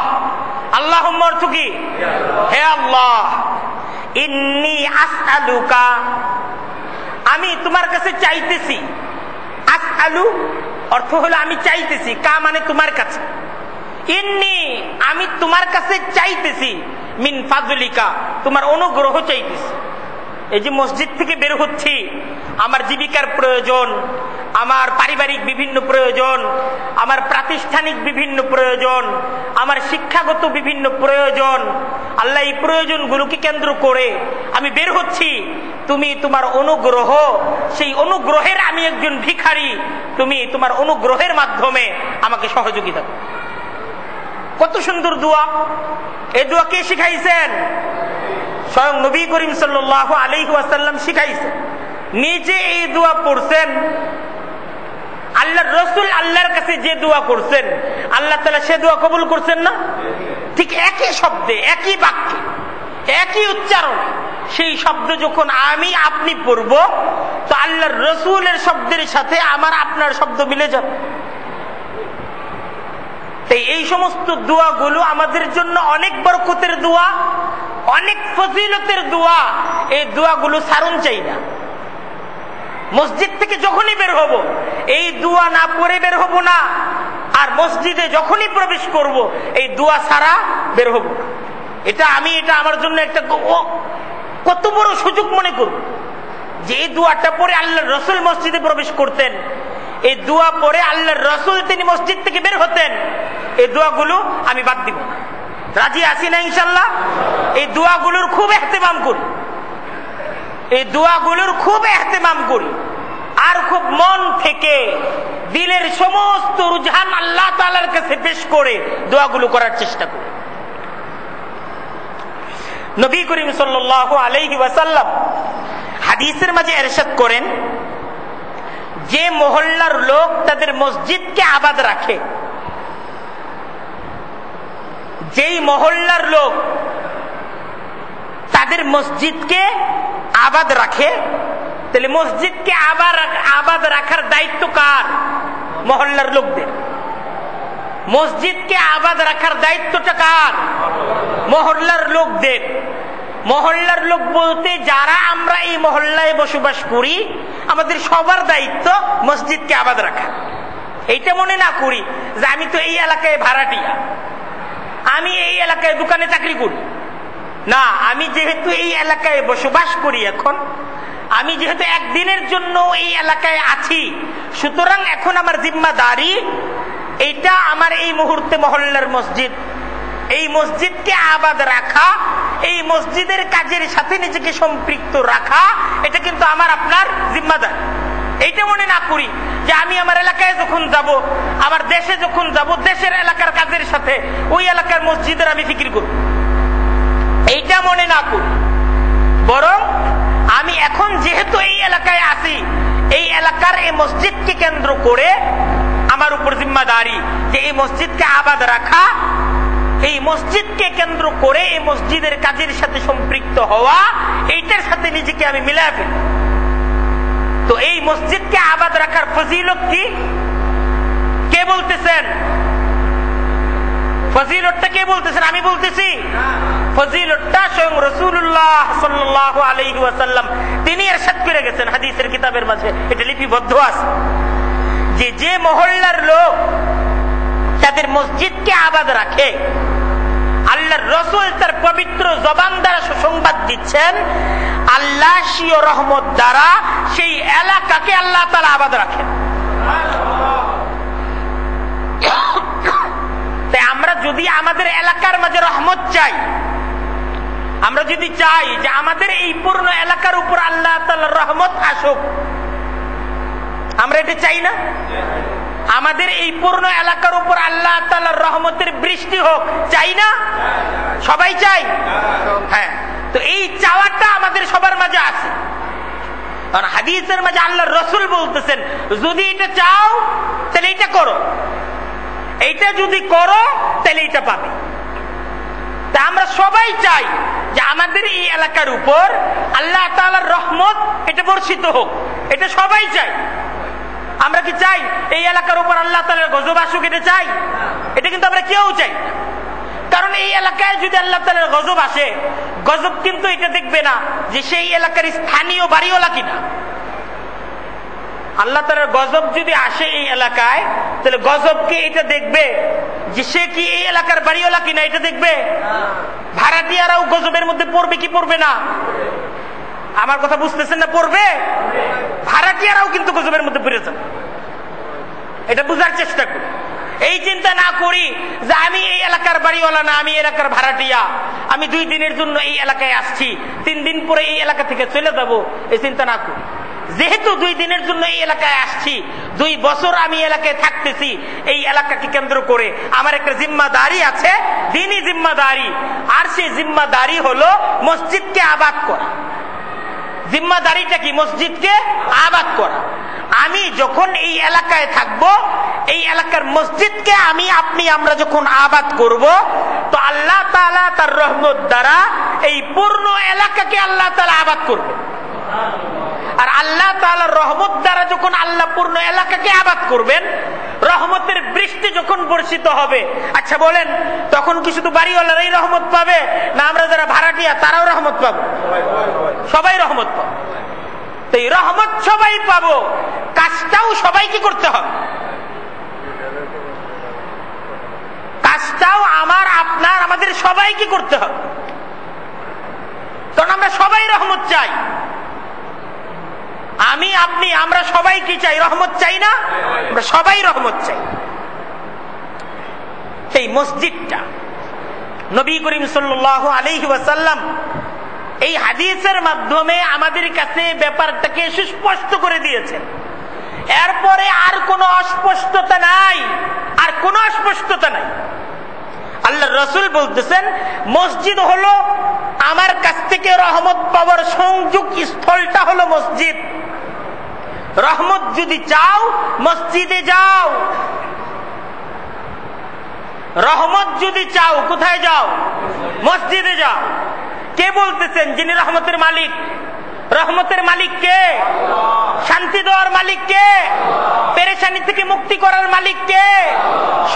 Speaker 1: আল্লাহুম্মা অর্থ কি? হে আল্লাহ। ইন্নী আসআলুকা আমি তোমার কাছে চাইতেছি। আসআলু অর্থ হলো আমি চাইতেছি, কা মানে তোমার কাছে। ইন্নী আমি তোমার কাছে চাইতেছি, মিন ফাদলিকা তোমার অনুগ্রহ চাইতেছি। এই যে মসজিদ থেকে বের হচ্ছি, আমার জীবিকার প্রয়োজন, আমার পারিবারিক বিভিন্ন প্রয়োজন, আমার প্রাতিষ্ঠানিক বিভিন্ন প্রয়োজন, আমার শিক্ষাগত বিভিন্ন প্রয়োজন, আল্লাহ এই প্রয়োজনগুলোকে কেন্দ্র করে আমি বের হচ্ছি। তুমি তোমার অনুগ্রহ, সেই অনুগ্রহের আমি একজন ভিখারি, তুমি তোমার অনুগ্রহের মাধ্যমে আমাকে সহযোগিতা করো। কত সুন্দর দোয়া! এই দোয়া কে শিখাইছেন? স্বয়ং নবী করিম সাল্লাল্লাহু আলাইহি ওয়াসাল্লাম শিখাইছেন। নিজে এই দোয়া পড়ছেন। আল্লাহর রাসূল আল্লাহর কাছে যে দোয়া করছেন আল্লাহ তাআলা সে দোয়া কবুল করছেন না? ঠিক একই শব্দে, একই বাক্যে, একই উচ্চারণ সেই শব্দ যখন আমি আপনি পড়ব তো আল্লাহর রসুলের শব্দের সাথে আমার আপনার শব্দ মিলে যাবে। এই সমস্ত দোয়াগুলো আমাদের জন্য অনেক বরকতের দোয়া, অনেক ফজিলতের দোয়া। এই দোয়াগুলো সারণ চাই না। মসজিদ থেকে যখনই বের হব এই দোয়া না পড়ে বের হব না, আর মসজিদে যখনই প্রবেশ করব এই দোয়া ছাড়া বের হব না। এটা আমার জন্য একটা কত বড় সুযোগ মনে করব যে এই দোয়াটা পরে আল্লাহর রসুল মসজিদে প্রবেশ করতেন, এই দোয়া পরে আল্লাহর রসুল তিনি মসজিদ থেকে বের হতেন। এই দোয়াগুলো আমি বাদ দিব না। রাজি আছি না ইনশাল্লাহ? এই দোয়াগুলোর খুব ইহতেমাম করি, এই দোয়াগুলোর খুব ইহতেমাম করি, আর খুব মন থেকে দিলের সমস্ত রুঝান আল্লাহ তাআলার কাছে পেশ করে দোয়াগুলো করার চেষ্টা করি। নবী করিম সাল্লাল্লাহু আলাইহি ওয়াসাল্লাম হাদিসের মাঝে ইরশাদ করেন, যে মহল্লার লোক তাদের মসজিদকে আবাদ রাখে, যেই মহল্লার লোক তাদের মসজিদকে আবাদ রাখে, তাহলে মসজিদকে আবাদ রাখার দায়িত্ব কার? মহল্লার লোকদের। মসজিদকে আবাদ রাখার দায়িত্বটা কার? মহল্লার লোকদের। মহল্লার লোক বলতে যারা আমরা এই মহল্লায় বসবাস করি, আমাদের সবার দায়িত্ব মসজিদকে আবাদ রাখা। এইটা মনে না করি যে আমি তো এই এলাকায় ভাড়াটিয়া, আমি এই এলাকায় দোকানে চাকরি করি। না, আমি যেহেতু এই এলাকায় বসবাস করি, এখন আমি যেহেতু একদিনের জন্য এই এলাকায় আছি, সুতরাং এখন আমার জিম্মাদারি এইটা আমার এই মুহূর্তে মহল্লার মসজিদ, এই মসজিদকে আবাদ রাখা, এই মসজিদের কাজের সাথে নিজেকে সম্পৃক্ত রাখা, এটা কিন্তু আমার আপনার জিম্মাদারি। এইটা মনে না করি যে আমি আমার এলাকায় যখন যাব, আমার দেশে যখন যাব, দেশের এলাকার কাজের সাথে ওই এলাকার মসজিদের আমি ফিকির করব, এইটা মনে না করি। বরং আমি এখন যেহেতু এই এলাকায় আছি, এই এলাকার এই মসজিদকে কেন্দ্র করে আমার উপর জিম্মাদারি যে এই মসজিদকে আবাদ রাখা, এই মসজিদকে কেন্দ্র করে এই মসজিদের কাজের সাথে সম্পৃক্ত হওয়া, এইটার সাথে নিজেকে আমি মিলায় ফেলি। তো এই মসজিদকে আবাদ রাখার ফজিলত কি? কে বলতেছেন? ফজিলতটা কে বলতেছেন? আমি বলতেছি? ফজিলতটা স্বয়ং রাসূলুল্লাহ সাল্লাল্লাহু আলাইহি ওয়াসাল্লাম তিনি ইরশাদ করে গেছেন হাদিসের কিতাবের মাঝে, এটা লিপিবদ্ধ আছে যে যে মহল্লার লোক তাদের মসজিদকে আবাদ রাখে, আল্লাহর রাসূল তার পবিত্র জবান দ্বারা সুসংবাদ দিচ্ছেন, আল্লাহ স্বীয় রহমত দ্বারা সেই এলাকাকে আল্লাহ তাআলা আবাদ রাখেন। তাই আমরা যদি আমাদের এলাকার মাঝে রহমত চাই, আমরা যদি চাই যে আমাদের এই পূর্ণ এলাকার উপর আল্লাহ তাআলার রহমত আসুক, আমরা এটা চাই না? আমাদের এই পূর্ণ এলাকার উপর আল্লাহ তাআলার রহমতের বৃষ্টি হোক, চাই না? সবাই চাই। হ্যাঁ, তো এই চাওয়াটা আমাদের সবার মাঝে আছে। কারণ হাদিসের মাঝে আল্লাহর রাসূল বলতেছেন, যদি এটা চাও তাহলে এটা করো, এইটা যদি করো তাহলে এটা পাবে। তা আমরা সবাই চাই যে আমাদের এই এলাকার উপর আল্লাহ তাআলার রহমত এটা বর্ষিত হোক, এটা সবাই চাই। আমরা কি চাই এই এলাকার উপর আল্লাহ তাআলার গজব আসুক? এটা চাই? এটা কিন্তু আমরা কেউ চাই না। কারণ এই এলাকায় যদি আল্লাহ তাআলার গজব আসে, গজব কিন্তু এটা দেখবে না যে সেই এলাকার স্থানীয় বাড়িওয়ালা কিনা। আল্লাহ তাআলার গজব যদি আসে এই এলাকায়, তাহলে গজবকে এটা দেখবে যে সে কি এই এলাকার বাড়িওয়ালা কিনা, এটা দেখবে। ভাড়াটিয়ারাও গজবের মধ্যে পড়বে কি পড়বে না? আমার কথা বুঝতেছেন না? পড়বে। ভাড়াটিয়ারাও কিন্তু গজবের মধ্যে পড়ে যাবে, এটা বুঝার চেষ্টা করি। এই চিন্তা না করি যে আমি এই এলাকার বাড়িওয়ালা না, আমি এলাকার ভাড়াটিয়া, আমি 2 দিনের জন্য এই এলাকায় আসছি, 3 দিন পরে এই এলাকা থেকে চলে যাব, এই চিন্তা না করি। যেহেতু 2 দিনের জন্য এই এলাকায় আসছি, 2 বছর আমি এলাকায় থাকতেছি, এই এলাকাকে কেন্দ্র করে আমার একটা জিম্মাদারি আছে, দিনই জিম্মাদারি। আর সেই জিম্মাদারি হলো মসজিদকে আবাদ করা। জিম্মাদারিটা কি? মসজিদকে আবাদ করা। আমি যখন এই এলাকায় থাকব, এই এলাকার মসজিদকে আমরা যখন আবাদ করব, তো আল্লাহ তাআলা তার রহমত দ্বারা এই পূর্ণ এলাকাকে আল্লাহ তাআলা আবাদ করবে। আর আল্লাহ তাআলার রহমত দ্বারা যখন আল্লাহ পূর্ণ এলাকাকে আবাদ করবেন, রহমতের বৃষ্টি যখন বর্ষিত হবে, আচ্ছা বলেন তখন কি শুধু বাড়িওয়ালারাই রহমত পাবে, না আমরা যারা ভাড়াটিয়া তারাও রহমত পাবো? সবাই রহমত পাবো। তো এই রহমত সবাই পাবো, কাজটাও সবাইকে করতে হবে। কাজটাও আমার, আপনার, আমাদের সবাইকে করতে হবে, কারণ আমরা সবাই রহমত চাই। আমি, আপনি, আমরা সবাই কি চাই? রহমত চাই না? আমরা সবাই রহমত চাই। এই মসজিদটা নবী করিম সাল্লাল্লাহু আলাইহি ওয়াসাল্লাম এই হাদিসের মাধ্যমে আমাদের কাছে ব্যাপারটাকে সুস্পষ্ট করে দিয়েছেন। এরপরে আর কোনো অস্পষ্টতা নাই, আর কোনো অস্পষ্টতা নাই। আল্লাহ রাসূল বলতেছেন মসজিদ হলো আমার কাছ থেকে রহমত পাওয়ার সংযোগ স্থলটা হলো মসজিদ। রহমত যদি চাও মসজিদে যাও, রহমত যদি চাও কোথায় যাও? মসজিদে যাও। কে বলতেছেন? যিনি রহমতের মালিক। রহমতের মালিক কে? শান্তি দেওয়ার মালিক কে? পেরেশানি থেকে মুক্তি করার মালিক কে?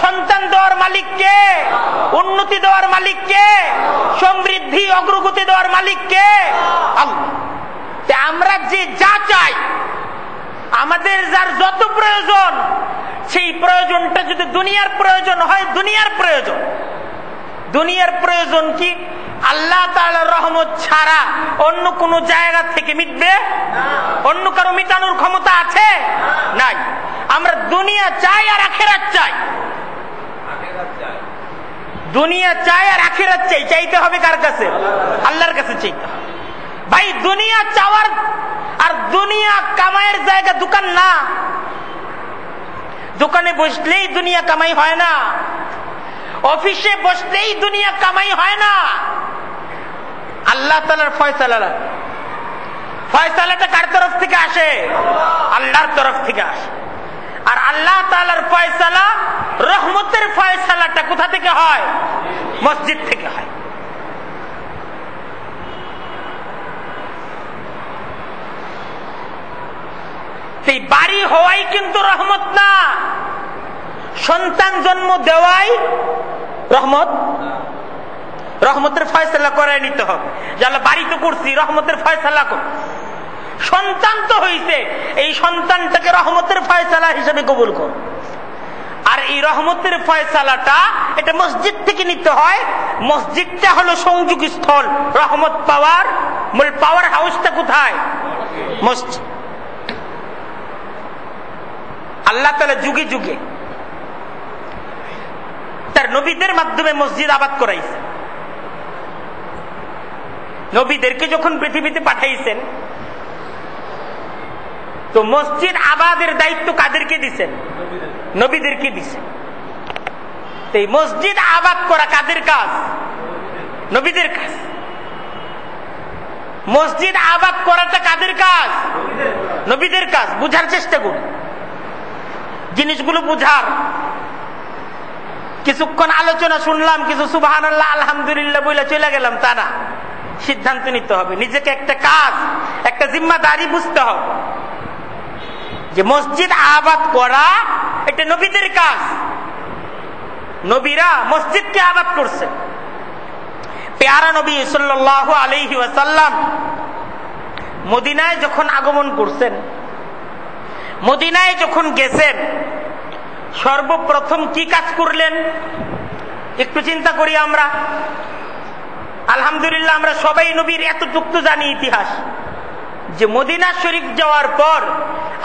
Speaker 1: সন্তান দেওয়ার মালিক কে? উন্নতি দেওয়ার মালিক কে? সমৃদ্ধি অগ্রগতি দেওয়ার মালিক কে? আল্লাহ। আমরা যে যা চাই, আমাদের যার যত প্রয়োজন, সেই প্রয়োজনটা যদি দুনিয়ার প্রয়োজন হয়, দুনিয়ার প্রয়োজন। দুনিয়ার প্রয়োজন কি? আল্লাহ তাআলার রহমত ছাড়া অন্য কোন জায়গা থেকে মিটবে? অন্য কারো মিটানোর ক্ষমতা আছে? নাই। আমরা দুনিয়া চাই আর আখিরাত চাই। দুনিয়া চাই আর আখিরাত চাই। চাইতে হবে কার কাছে? আল্লাহর কাছে চাইতে হবে। ভাই দুনিয়া চাওয়ার আর দুনিয়া কামাইয়ের জায়গা দোকান না। দোকানে বসলেই দুনিয়া কামাই হয় না, অফিসে বসলেই দুনিয়া কামাই হয় না। আল্লাহ তাআলার ফয়সালা, ফয়সালাটা কার তরফ থেকে আসে? আল্লাহর তরফ থেকে আসে। আর আল্লাহ তাআলার ফয়সালা, রহমতের ফয়সালাটা কোথা থেকে হয়? মসজিদ থেকে হয়। সেই বাড়ি হওয়াই কিন্তু রহমত না, সন্তান জন্ম দেওয়াই রহমত। রহমতের ফয়সালা করে নিতে হবে। যারা বাড়ি তো করছি, রহমতের ফয়সালা কর। সন্তান তো হইছে, এই সন্তানটাকে রহমতের ফয়সালা হিসেবে কবুল কর। আর এই রহমতের ফয়সালাটা এটা মসজিদ থেকে নিতে হয়। মসজিদটা হলো সংযোগ স্থল। রহমত পাওয়ার মূল পাওয়ার হাউসটা কোথায়? মসজিদ। আল্লাহ তাআলা যুগে যুগে তার নবীদের মাধ্যমে মসজিদ আবাদ করাইছে। নবীদেরকে যখন পৃথিবীতে পাঠাইছেন, তো মসজিদ আবাদের দায়িত্ব কাদেরকে দিছেন? নবীদেরকে দিছেন। এই মসজিদ আবাদ করা কাদের কাজ? নবীদের কাজ। মসজিদ আবাদ করাটা কাদের কাজ? নবীদের কাজ। বুঝার চেষ্টা করুন জিনিসগুলো, বুঝার। কিছুক্ষণ আলোচনা শুনলাম, কিছু সুবহানাল্লাহ আলহামদুলিল্লাহ বলে চলে গেলাম, তা না। সিদ্ধান্ত নিতে হবে, নিজেকে একটা কাজ, একটা জিম্মাদারি বুঝতে হবে যে মসজিদ আবাদ করা এটা নবীদের কাজ। নবীরা মসজিদকে আবাদ করছেন। পেয়ারা নবী সাল্লাল্লাহু আলাইহি ওয়াসাল্লাম মদিনায় যখন আগমন করছেন, মদিনায় যখন গেছেন, সর্বপ্রথম কি কাজ করলেন? একটু চিন্তা করি আমরা। আলহামদুলিল্লাহ আমরা সবাই নবীর এতটুকু তো জানি ইতিহাস, যে মদিনা শরীফ যাওয়ার পর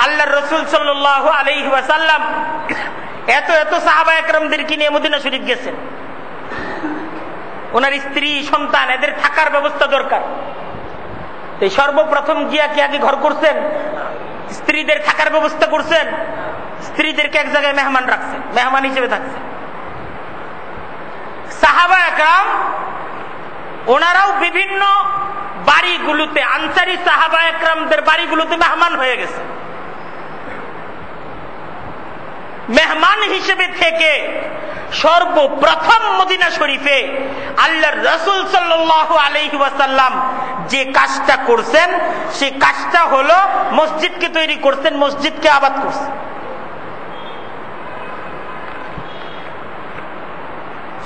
Speaker 1: আল্লাহর রাসূল সাল্লাল্লাহু আলাইহি ওয়াসাল্লাম এত এত সাহাবা একরামদেরকে নিয়ে মদিনা শরীফ গেছেন। ওনার স্ত্রী সন্তান এদের থাকার ব্যবস্থা দরকার। এই সর্বপ্রথম গিয়া কি আগে ঘর করছেন? স্ত্রীদের থাকার ব্যবস্থা করছেন। স্ত্রীদেরকে এক জায়গায় মেহমান রাখছেন, মেহমান হিসেবে থাকছেন। সাহাবা একরাম ওনারাও বিভিন্ন বাড়িগুলোতে, আনসারী সাহাবা একরামদের বাড়িগুলোতে মেহমান হয়ে গেছে। মেহমান হিসেবে থেকে সর্বপ্রথম মদিনা শরীফে আল্লাহর রাসূল সাল্লাল্লাহু আলাইহি ওয়াসাল্লাম যে কাজটা করছেন, সেই কাজটা হলো মসজিদকে তৈরি করছেন, মসজিদকে আবাদ করছেন।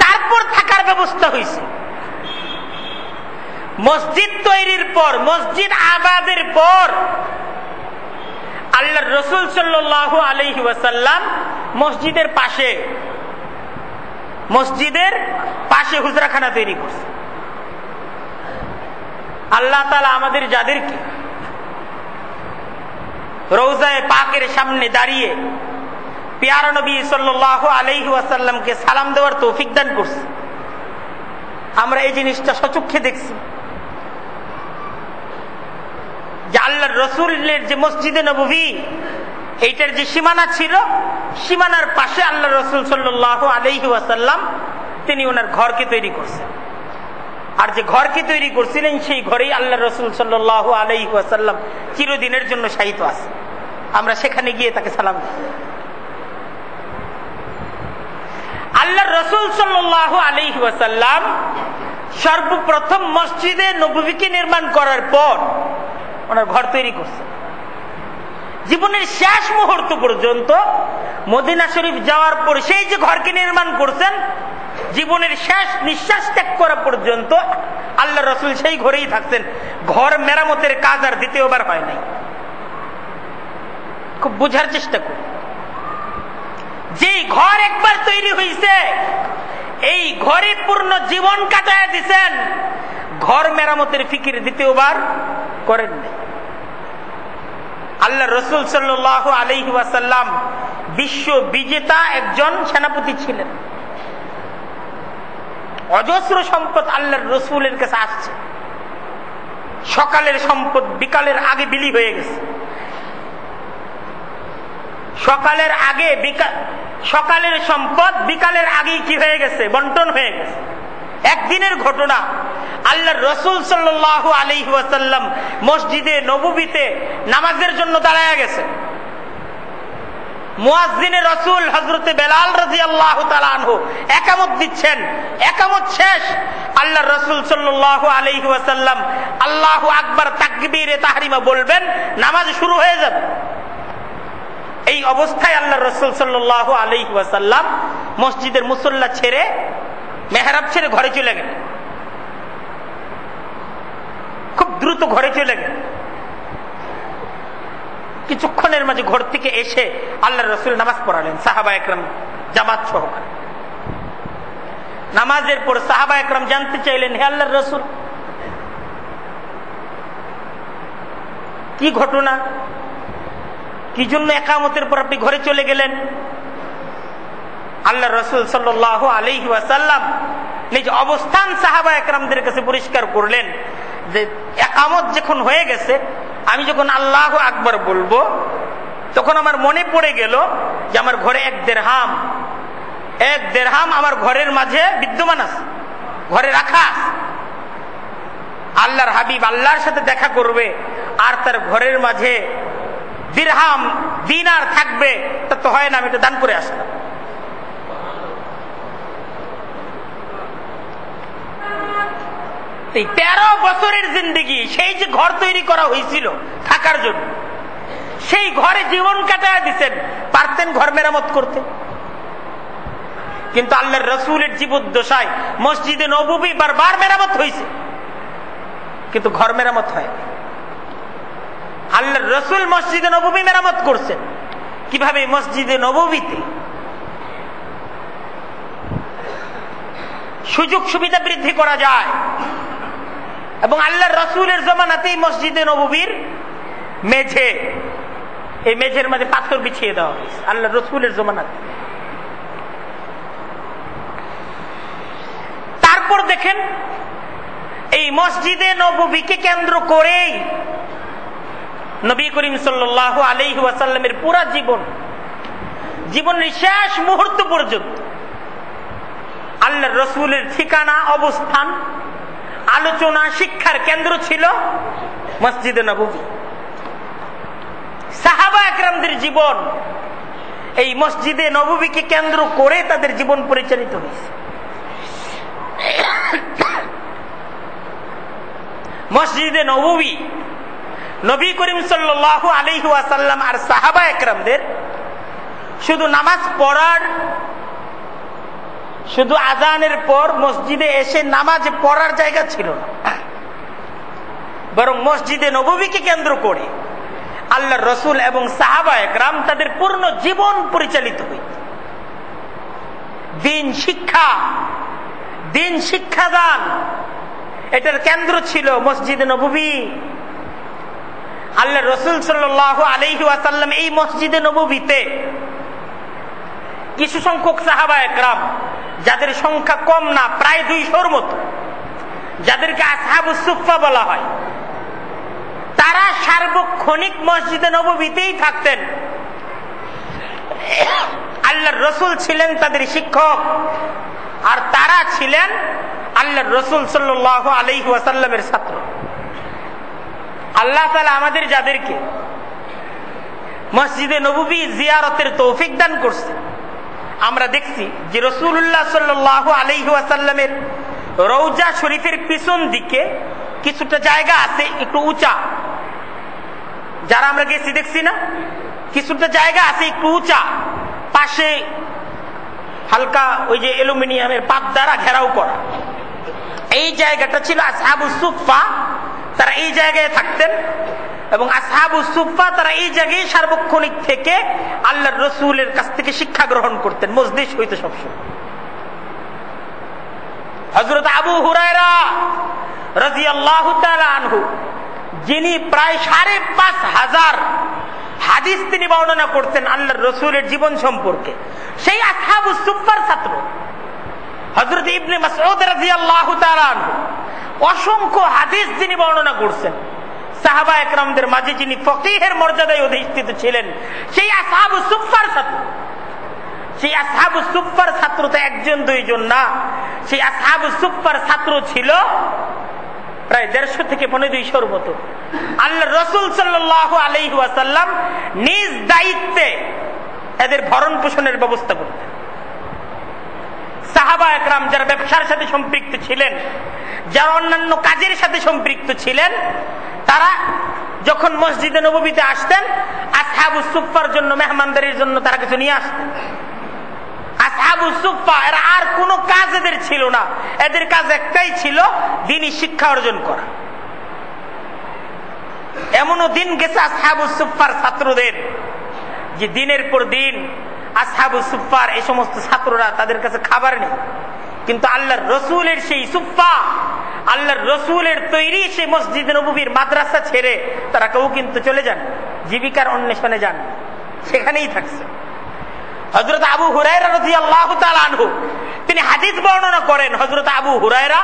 Speaker 1: তারপর থাকার ব্যবস্থা হয়েছে। মসজিদ তৈরির পর, মসজিদ আবাদের পর আল্লাহর রাসূল সাল্লাল্লাহু আলাইহি ওয়াসাল্লাম মসজিদের পাশে হুজরাখানা তৈরি করছে। আল্লাহ তাআলা আমাদের যাদেরকে রওজায়ে পাকের সামনে দাঁড়িয়ে প্যারা নবী সাল্লাল্লাহু আলাইহি ওয়াসাল্লামকে সালাম দেওয়ার তৌফিক দান করছে, আমরা এই জিনিসটা সচক্ষে দেখছি যে আল্লাহর রাসূলের যে মসজিদে নববী, এইটার যে সীমানা ছিল, সীমানার পাশে আল্লাহ রাসূল সাল্লাল্লাহু আলাইহি ওয়াসাল্লাম তিনি ওনার ঘরকে তৈরি করছেন। আর যে ঘরকে তৈরি করছিলেন, সেই ঘরেই আল্লাহ রাসূল সাল্লাল্লাহু আলাইহি ওয়াসাল্লাম চিরদিনের জন্য শায়িত আছে। আমরা সেখানে গিয়ে তাকে সালাম দিই। আল্লাহর রাসূল সাল্লাল্লাহু আলাইহি ওয়াসাল্লাম সর্বপ্রথম মসজিদে নববীকে নির্মাণ করার পর ওনার ঘর তৈরি করছেন। জীবনের শেষ মুহূর্ত পর্যন্ত, মদিনা শরীফ যাওয়ার পর সেই যে ঘরকে নির্মাণ করছেন, জীবনের শেষ নিঃশ্বাস ত্যাগ করা পর্যন্ত আল্লাহ রাসূল সেই ঘরেই থাকছেন। ঘর মেরামতের কাজ আর দ্বিতীয়বার হয় নাই। খুব বোঝার চেষ্টা করি, যেই ঘর একবার তৈরি হয়েছে, এই ঘরে পূর্ণ জীবন কাটায় দিচ্ছেন, ঘর মেরামতের ফিকির দ্বিতীয়বার করেন নাই। আল্লাহ রাসূল সাল্লাল্লাহু আলাইহি ওয়াসাল্লাম বিশ্ব বিজেতা একজন সেনাপতি ছিলেন। অজস্র সম্পদ আল্লাহর রাসূলের কাছে আসছে। সকালের সম্পদ বিকালের আগে বিলি হয়ে গেছে। সকালের সম্পদ বিকালের আগেই কি হয়ে গেছে? বন্টন হয়ে গেছে। একদিনের ঘটনা, আল্লাহর রাসূল সাল্লাল্লাহু আলাইহি ওয়াসাল্লাম মসজিদে নববীতে নামাজের জন্য দাঁড়ায় গেছে। মুয়াজ্জিনে রাসূল হযরতে বেলাল রাদিয়াল্লাহু তাআলা আনহু ইকামত দিচ্ছেন। ইকামত শেষ, আল্লাহর রাসূল সাল্লাল্লাহু আলাইহি ওয়াসাল্লাম আল্লাহু আকবার তাকবীরে তাহরিমা বলবেন, নামাজ শুরু হয়ে যাবে। এই অবস্থায় আল্লাহর রাসূল সাল্লাল্লাহু আলাইহি ওয়াসাল্লাম মসজিদের মুসল্লা ছেড়ে, মেহরাব ছেড়ে ঘরে চলে গেলেন। খুব দ্রুত ঘরে চলে গেলেন। কিছুক্ষণের মাঝে ঘর থেকে এসে আল্লাহর রাসূল নামাজ পড়ালেন সাহাবা একরাম জামাত সহকারে। নামাজের পর সাহাবা একরাম জানতে চাইলেন, হে আল্লাহর রাসূল, কি ঘটনা, কি জন্য ইকামতের পর আপনি ঘরে চলে গেলেন? আল্লাহর রাসূল সাল্লাল্লাহু আলাইহি ওয়াসাল্লাম নিজ অবস্থান সাহাবা একরামদের কাছে পরিষ্কার করলেন যে ইকামত যখন হয়ে গেছে, আমি যখন আল্লাহু আকবার বলবো, তখন আমার মনে পড়ে গেল যে আমার ঘরে এক দেরহাম আমার ঘরের মাঝে বিদ্যমান আছে, ঘরে রাখা আছে। আল্লাহর হাবিব আল্লাহর সাথে দেখা করবে, আর তার ঘরের মাঝে দিরহাম দিনার থাকবে, তা তো হয় না, আমি এটা দান করে আসলাম। এই 13 বছরের জিন্দেগি, সেই যে ঘর তৈরি করা হয়েছিল থাকার জন্য, সেই ঘরে জীবন কাটায় দিচ্ছেন। পারতেন ঘর মেরামত করতে, কিন্তু আল্লাহর রাসূলের জীবদ্দশায় মসজিদে নববী বারবার মেরামত হয়েছে, কিন্তু ঘর মেরামত হয়। আল্লাহর রাসূল মসজিদে নববী মেরামত করছেন। কিভাবে? মসজিদে নববীতে সুযোগ সুবিধা বৃদ্ধি করা যায়, এবং আল্লাহর রাসূলের জামানাতেই মসজিদে নববীর মেঝে, এই মেঝের মাঝে পাথর বিছিয়ে দেওয়া হয়েছে আল্লাহর রাসূলের জামানাতে। তারপর দেখেন, এই মসজিদে নববীকে কেন্দ্র করেই নবী করিম সাল্লাল্লাহু আলাইহি ওয়াসাল্লামের পুরা জীবনের শেষ মুহূর্ত পর্যন্ত আল্লাহর রাসূলের ঠিকানা, অবস্থান, আলোচনা, শিক্ষার কেন্দ্র ছিল মসজিদে নববী। সাহাবা একরামদের জীবন এই মসজিদে নববীকে কেন্দ্র করে তাদের জীবন পরিচালিত হয়েছে। মসজিদে নববী নবী করিম সাল্লাল্লাহু আলাইহি ওয়াসাল্লাম আর সাহাবা একরামদের শুধু নামাজ পড়ার, শুধু আযানের পর মসজিদে এসে নামাজ পড়ার জায়গা ছিল না, বরং মসজিদে নববীকে কেন্দ্র করে আল্লাহর রাসূল এবং সাহাবা একরাম তাদের পূর্ণ জীবন পরিচালিত হইত। দিন শিক্ষা, দিন শিক্ষাদান, এটার কেন্দ্র ছিল মসজিদে নববী। আল্লাহর রাসূল সাল্লাল্লাহু আলাইহি ওয়াসাল্লাম এই মসজিদে নববীতে কিছু সংখ্যক সাহাবা একরাম, যাদের সংখ্যা কম না, প্রায় 200-র মতো, যাদেরকে আসহাবুস সুফফা বলা হয়, তারা সার্বক্ষণিক মসজিদে নববীতেই থাকতেন। আল্লাহর রাসূল ছিলেন তাদের শিক্ষক, আর তারা ছিলেন আল্লাহর রাসূল সাল্লাল্লাহু আলাইহি ওয়াসাল্লামের ছাত্র। আল্লাহ তাআলা আমাদের যাদেরকে মসজিদে নববী জিয়ারতের তৌফিক দান করছে, আমরা দেখছি যে রাসূলুল্লাহ সাল্লাল্লাহু আলাইহি ওয়াসাল্লামের রওজা শরীফের পিছন দিকে কিছুটা জায়গা আছে একটু উঁচা, যারা আমরা গেছি দেখছি না, কিছুটা জায়গা আছে একটু উঁচা, পাশে হালকা ওই যে অ্যালুমিনিয়ামের পাত দ্বারা ঘেরাও করা। এই জায়গাটা ছিল আসহাবুস সুফফা, তারা এই জায়গায় থাকতেন, এবং আসহাবুস সুফফা তারা এই জায়গায় সার্বক্ষণিক থেকে আল্লাহর রাসূলের কাছ থেকে শিক্ষা গ্রহণ করতেন, মজলিস হইতো সবসময়। হযরত আবু হুরায়রা রাদিয়াল্লাহু তাআলা আনহু, যিনি প্রায় ৫,৫০০ হাদিস তিনি বর্ণনা করতেন আল্লাহর রাসূলের জীবন সম্পর্কে, সেই আসহাবুস সুফফার ছাত্র হযরত ইবনে মাসউদ রাদিয়াল্লাহু তাআলা আনহু অসংখ্য হাদিস যিনি বর্ণনা করছেন, সাহাবা একরামদের মাঝে যিনি ফকিহের মর্যাদায় অধিষ্ঠিত ছিলেন, সেই আসহাবুস সুফফার ছাত্র। সেই আসহাবুস সুফফার ছাত্র তো একজন দুইজন না, সেই আসহাবুস সুফফার ছাত্র ছিল প্রায় ১৫০ থেকে ২০০-র মতো। আল্লাহর রাসূল সাল্লাল্লাহু আলাইহি ওয়াসাল্লাম নিজ দায়িত্বে এদের ভরণ পোষণের ব্যবস্থা করতেন। সাহাবা একরাম যারা ব্যবসার সাথে সম্পৃক্ত ছিলেন, যারা অন্যান্য কাজের সাথে সম্পৃক্ত ছিলেন, তারা যখন মসজিদে নববীতে আসতেন, আসহাবুস সুফফার জন্য, মেহমানদারির জন্য তারা কিছু নিয়ে আসতেন। আসহাবুস সুফফা এরা আর কোনো কাজ এদের ছিল না, এদের কাজ একটাই ছিল, দ্বীনি শিক্ষা অর্জন করা। এমনও দিন গেছে আসহাবুস সুফফার ছাত্রদের, যে দিনের পর দিন আসহাবুস সুফফার এই সমস্ত ছাত্ররা, তাদের কাছে খাবার নেই, কিন্তু আল্লাহর রাসূলের সেই সুফফা, আল্লাহর রাসূলের তৈরি সেই মসজিদে নববীর মাদ্রাসা ছেড়ে তারা কেউ কিন্তু চলে যান, জীবিকার অন্বেষণে যান, সেখানেই থাকছে। হযরত আবু হুরায়রা রাদিয়াল্লাহু তাআলা আনহু তিনি হাদিস বর্ণনা করেন, হযরত আবু হুরায়রা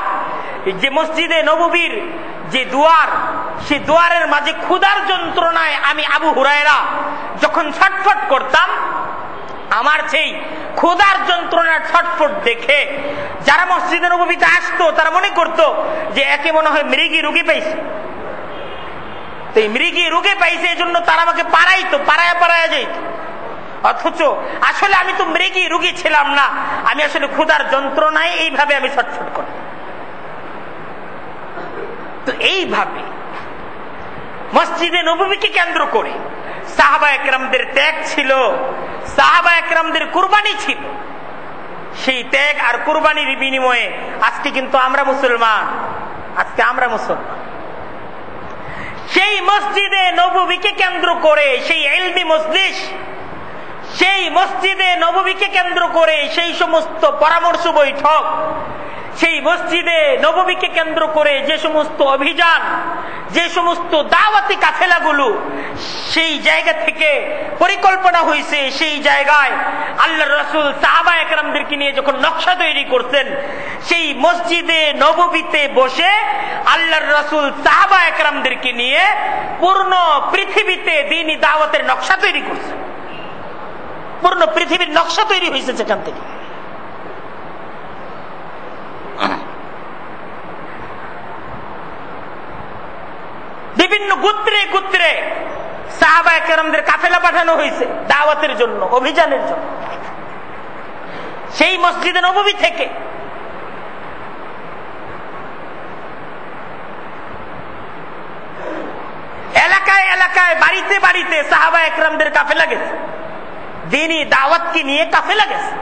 Speaker 1: যে মসজিদে নববীর যে দুয়ার, সেই দুয়ারের মাঝে ক্ষুধার যন্ত্রণায় আমি আবু হুরায়রা যখন ছটফট করতাম, আমার সেই ক্ষুধার যন্ত্রণার ছটফট দেখে যারা মসজিদে নববীতে আসতো তারা মনে করতো যে একে মনে হয় মৃগী রোগী পাইছে। তো এই মৃগী রোগী পাইছে, এই জন্য তারা আমাকে পাড়াইতো, পাড়ায়া যাইত। অথচ আসলে আমি তো মৃগী রোগী ছিলাম না, আমি আসলে ক্ষুধার যন্ত্রণায় এইভাবে আমি ছটফট করতাম। তো এইভাবে মসজিদে নববীকে কেন্দ্র করে সাহাবা একরামদের ত্যাগ ছিল, সাহাবা একরামদের কুরবানি ছিল। সেই ত্যাগ আর কুরবানির বিনিময়ে আজকে কিন্তু আমরা মুসলমান, আজকে আমরা মুসলমান। সেই মসজিদে নববীকে কেন্দ্র করে সেই ইলমি মজলিস, সেই মসজিদে নববীকে কেন্দ্র করে সেই সমস্ত পরামর্শ বৈঠক, সেই মসজিদে নববীকে কেন্দ্র করে যে সমস্ত অভিযান, যে সমস্ত দাওয়াতি কাফেলাগুলো সেই জায়গা থেকে পরিকল্পনা হয়েছে, সেই জায়গায় আল্লাহর রাসূল সাহাবা একরামদেরকে নিয়ে যখন নকশা তৈরি করতেন, সেই মসজিদে নববীতে বসে আল্লাহর রাসূল সাহাবা একরামদেরকে নিয়ে পূর্ণ পৃথিবীতে দ্বীনি দাওয়াতের নকশা তৈরি করছেন। পূর্ণ পৃথিবীর নকশা তৈরি হয়েছে সেখান থেকে। বিভিন্ন গোত্রে গোত্রে সাহাবায়ে কেরামদের কাফেলা পাঠানো হয়েছে দাওয়াতের জন্য, অভিযানের জন্য। সেই মসজিদে নববী থেকে এলাকায় এলাকায়, বাড়িতে বাড়িতে সাহাবায়ে কেরামদের কাফেলা গেছে, দ্বীনি দাওয়াতকে নিয়ে কাফেলা গেছে।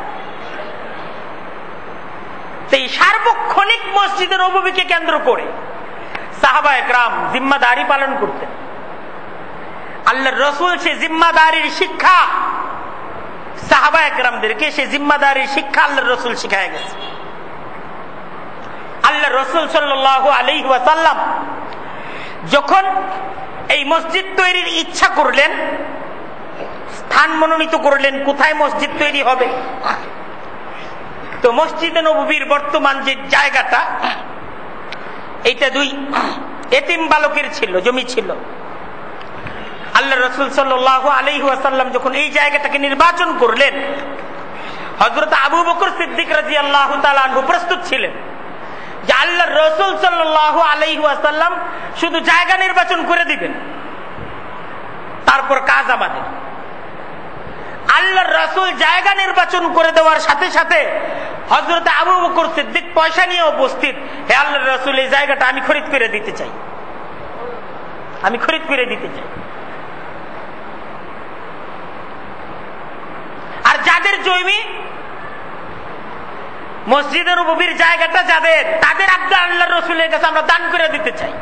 Speaker 1: এই সার্বক্ষণিক মসজিদে নববীকে কেন্দ্র করে সাহাবায়ে কেরাম জিম্মাদারি পালন করতেন। আল্লাহর রাসূল সে জিম্মাদারির শিক্ষা সাহাবায়ে কেরামদেরকে, সে জিম্মাদারির শিক্ষা আল্লাহর রাসূল শিখায় গেছে। আল্লাহর রাসূল সাল্লাল্লাহু আলাইহি ওয়াসাল্লাম যখন এই মসজিদ তৈরির ইচ্ছা করলেন, স্থান মনোনীত করলেন কোথায় মসজিদ তৈরি হবে, তো মসজিদে নববীর বর্তমান যে জায়গাটা, এইটা 2 এতিম বালকের ছিল, জমি ছিল। আল্লাহ রাসূল সাল্লাল্লাহু আলাইহি ওয়াসাল্লাম যখন এই জায়গাটাকে নির্বাচন করলেন, হযরত আবু বকর সিদ্দিক রাদিয়াল্লাহু তাআলা আনহু প্রস্তুত ছিলেন যে আল্লাহর রাসূল সাল্লাল্লাহু আলাইহি ওয়াসাল্লাম শুধু জায়গা নির্বাচন করে দিবেন, তারপর কাজ আমাদের। আল্লাহর রাসূল জায়গা নির্বাচন করে দেওয়ার সাথে সাথে হযরত আবু বকর সিদ্দিক পয়সা নিয়ে উপস্থিত, হে আল্লাহর রাসূল, এই জায়গাটা আমি খরিদ করে দিতে চাই, আমি খরিদ করে দিতে চাই। আর যাদের জমি মসজিদের নববীর জায়গাটা যাদের, তাদের আবদার আল্লাহর রাসূলের কাছে আমরা দান করে দিতে চাই।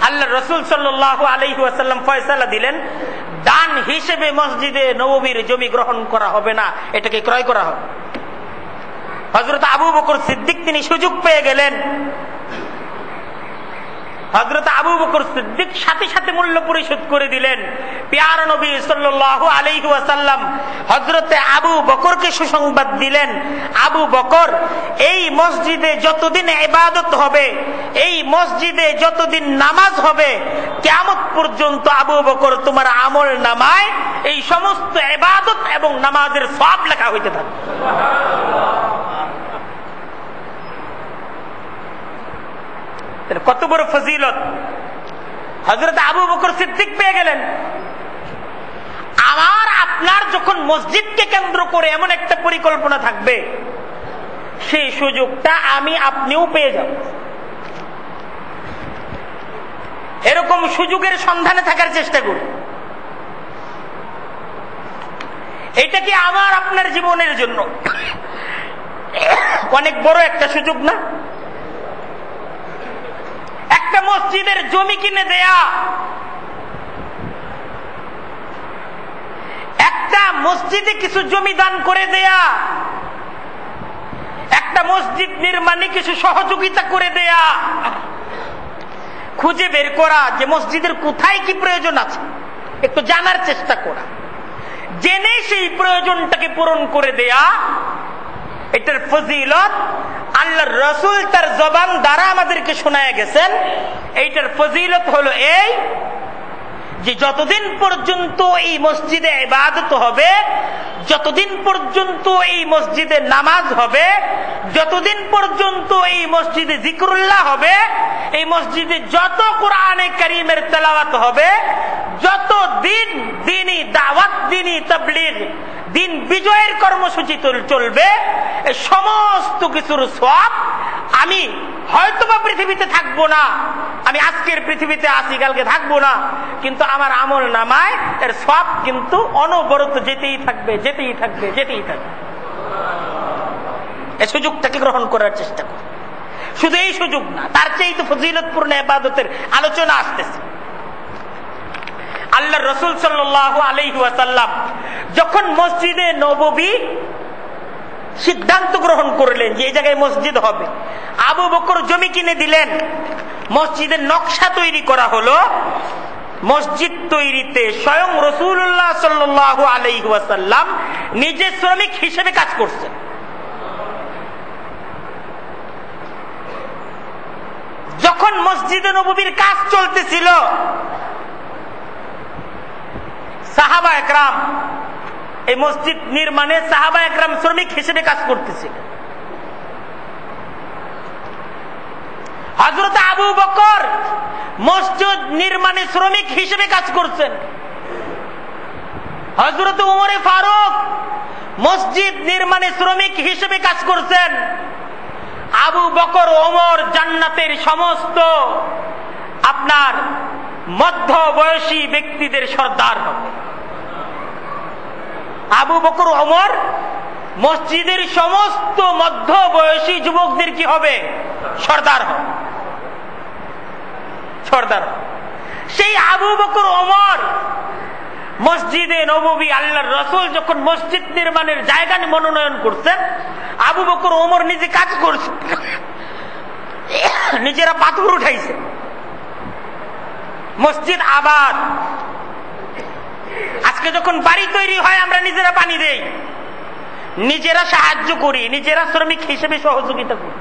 Speaker 1: আল্লাহর রাসূল সাল্লাল্লাহু আলাইহি ওয়াসাল্লাম ফয়সালা দিলেন, দান হিসেবে মসজিদে নববীর জমি গ্রহণ করা হবে না, এটাকে ক্রয় করা হবে। হযরত আবু বকর সিদ্দিক তিনি সুযোগ পেয়ে গেলেন। হযরত আবু বকর সিদ্দিক সাথে সাথে মূল্য পরিশোধ করে দিলেন। প্যারা নবী সাল্লাল্লাহু আলাইহি ওয়াসাল্লাম হযরতে আবু বকরকে সুসংবাদ দিলেন, আবু বকর, এই মসজিদে যতদিন ইবাদত হবে, এই মসজিদে যতদিন নামাজ হবে, কিয়ামত পর্যন্ত আবু বকর তোমার আমল নামায় এই সমস্ত ইবাদত এবং নামাজের সওয়াব লেখা হইতে থাকবে। কত বড় ফজিলত হযরত আবু বকর সিদ্দিক পেয়ে গেলেন। আমার আপনার যখন মসজিদকে কেন্দ্র করে এমন একটা পরিকল্পনা থাকবে, সেই সুযোগটা আমি আপনিও পেয়ে যাব। এরকম সুযোগের সন্ধানে থাকার চেষ্টা করি। এটা কি আমার আপনার জীবনের জন্য অনেক বড় একটা সুযোগ না? একটা মসজিদের জমি কিনে দেয়া, একটা মসজিদে কিছু জমি দান করে দেয়া, একটা মসজিদ নির্মাণে কিছু সহযোগিতা করে দেয়া, খুঁজে বের করা যে মসজিদের কোথায় কি প্রয়োজন আছে, একটু জানার চেষ্টা করা, জেনে সেই প্রয়োজনটাকে পূরণ করে দেয়া, এটার ফজিলত আল্লাহর রাসূল তার জবান দ্বারা আমাদেরকে শোনায় গেছেন। এইটার ফজিলত হলো এই যে যতদিন পর্যন্ত এই মসজিদে ইবাদত হবে, যতদিন পর্যন্ত এই মসজিদে নামাজ হবে, যতদিন পর্যন্ত এই মসজিদে জিকরুল্লাহ হবে, এই মসজিদে যত কোরআনে কারীমের তেলাওয়াত হবে, যত দিন দ্বীনি দাওয়াত, দ্বীনি তাবলীগ, দিন বিজয়ের কর্মসূচি চলবে, এই সমস্ত কিছুর সওয়াব আমি হয়তোবা পৃথিবীতে থাকবো না, আমি আজকের পৃথিবীতে আসি, কালকে থাকবো না, কিন্তু আমার আমল নামায় এর সওয়াব কিন্তু অনবরত যেতেই থাকবে, যেতেই থাকবে, যেতেই থাকবে। এই সুযোগটাকে গ্রহণ করার চেষ্টা করি। শুধু এই সুযোগ না, তার চেয়ে তো ফজিলতপূর্ণ ইবাদতের আলোচনা আসতেছে। আল্লাহর রাসূল সাল্লাল্লাহু আলাইহি ওয়াসাল্লাম যখন মসজিদে নববী সিদ্ধান্ত গ্রহণ করলেন যে এই জায়গায় মসজিদ হবে, আবু বকর জমি কিনে দিলেন, মসজিদের নকশা তৈরি করা হলো। মসজিদ তৈরিতে স্বয়ং রাসূলুল্লাহ সাল্লাল্লাহু আলাইহি ওয়াসাল্লাম নিজে শ্রমিক হিসেবে কাজ করছেন। যখন মসজিদে নববীর কাজ চলতেছিল, সাহাবা একরাম এই মসজিদ নির্মাণে সাহাবা একরাম শ্রমিক হিসেবে কাজ করতেছিল। হযরত আবু বকর মসজিদ নির্মাণে শ্রমিক হিসেবে কাজ করছেন। হযরত উমরে ফারুক মসজিদ নির্মাণে শ্রমিক হিসেবে কাজ করছেন। আবু বকর ওমর জান্নাতের সমস্ত আপনার মধ্য বয়সী ব্যক্তিদের সর্দার হবে। আবু বকর ওমর মসজিদের সমস্ত মধ্য বয়সী যুবকদের কি হবে? সর্দার হবে, সর্দার। সেই আবু বকর ওমর মসজিদে নববী আল্লাহর রাসূল যখন মসজিদ নির্মাণের জায়গা মনোনয়ন করছেন, আবু বকর ওমর নিজে কাজ করছে, নিজেরা পাথর উঠাইছে। মসজিদ আবাদ। আজকে যখন বাড়ি তৈরি হয় আমরা নিজেরা পানি দেই, নিজেরা সাহায্য করি, নিজেরা শ্রমিক হিসেবে সহযোগিতা করি,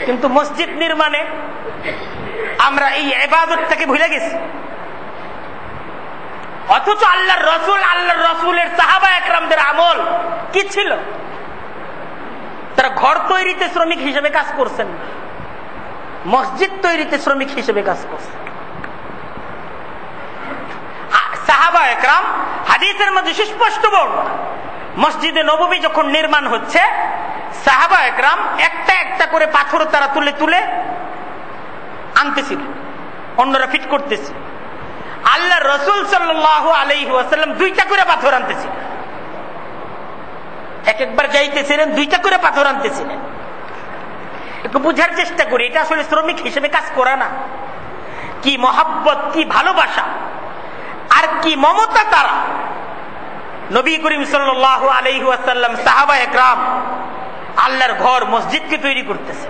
Speaker 1: কিন্তু মসজিদ নির্মাণে আমরা এই ইবাদতটাকে ভুলে গেছি। অথচ আল্লাহর রসুলের সাহাবা একরামদের আমল কি ছিল? তারা ঘর তৈরিতে শ্রমিক হিসেবে কাজ করছেন, মসজিদ তৈরিতে শ্রমিক হিসেবে কাজ করছেন। সাহাবা একরাম হাদিসের মধ্যে সুস্পষ্ট বর্ণনা, মসজিদে নববী যখন নির্মাণ হচ্ছে, সাহাবা একরাম একটা একটা করে পাথর তারা তুলে তুলে আনতেছিল, অন্যরা ফিট করতেছিল। আল্লাহ রসুল সাল্লাল্লাহু আলাইহি ওয়াসাল্লাম দুইটা করে পাথর আনতেছিলেন, এক একবার যাইতেছিলেন, দুইটা করে পাথর আনতেছিলেন। একটু বুঝার চেষ্টা করি, এটা আসলে শ্রমিক হিসেবে কাজ করা না। কি মহাব্বত, কি ভালোবাসা, আর কি মমতা তারা। নবী করিম সাল্লাল্লাহু আলাইহি ওয়াসাল্লাম, সাহাবা একরাম আল্লাহর ঘর মসজিদকে তৈরি করতেছে।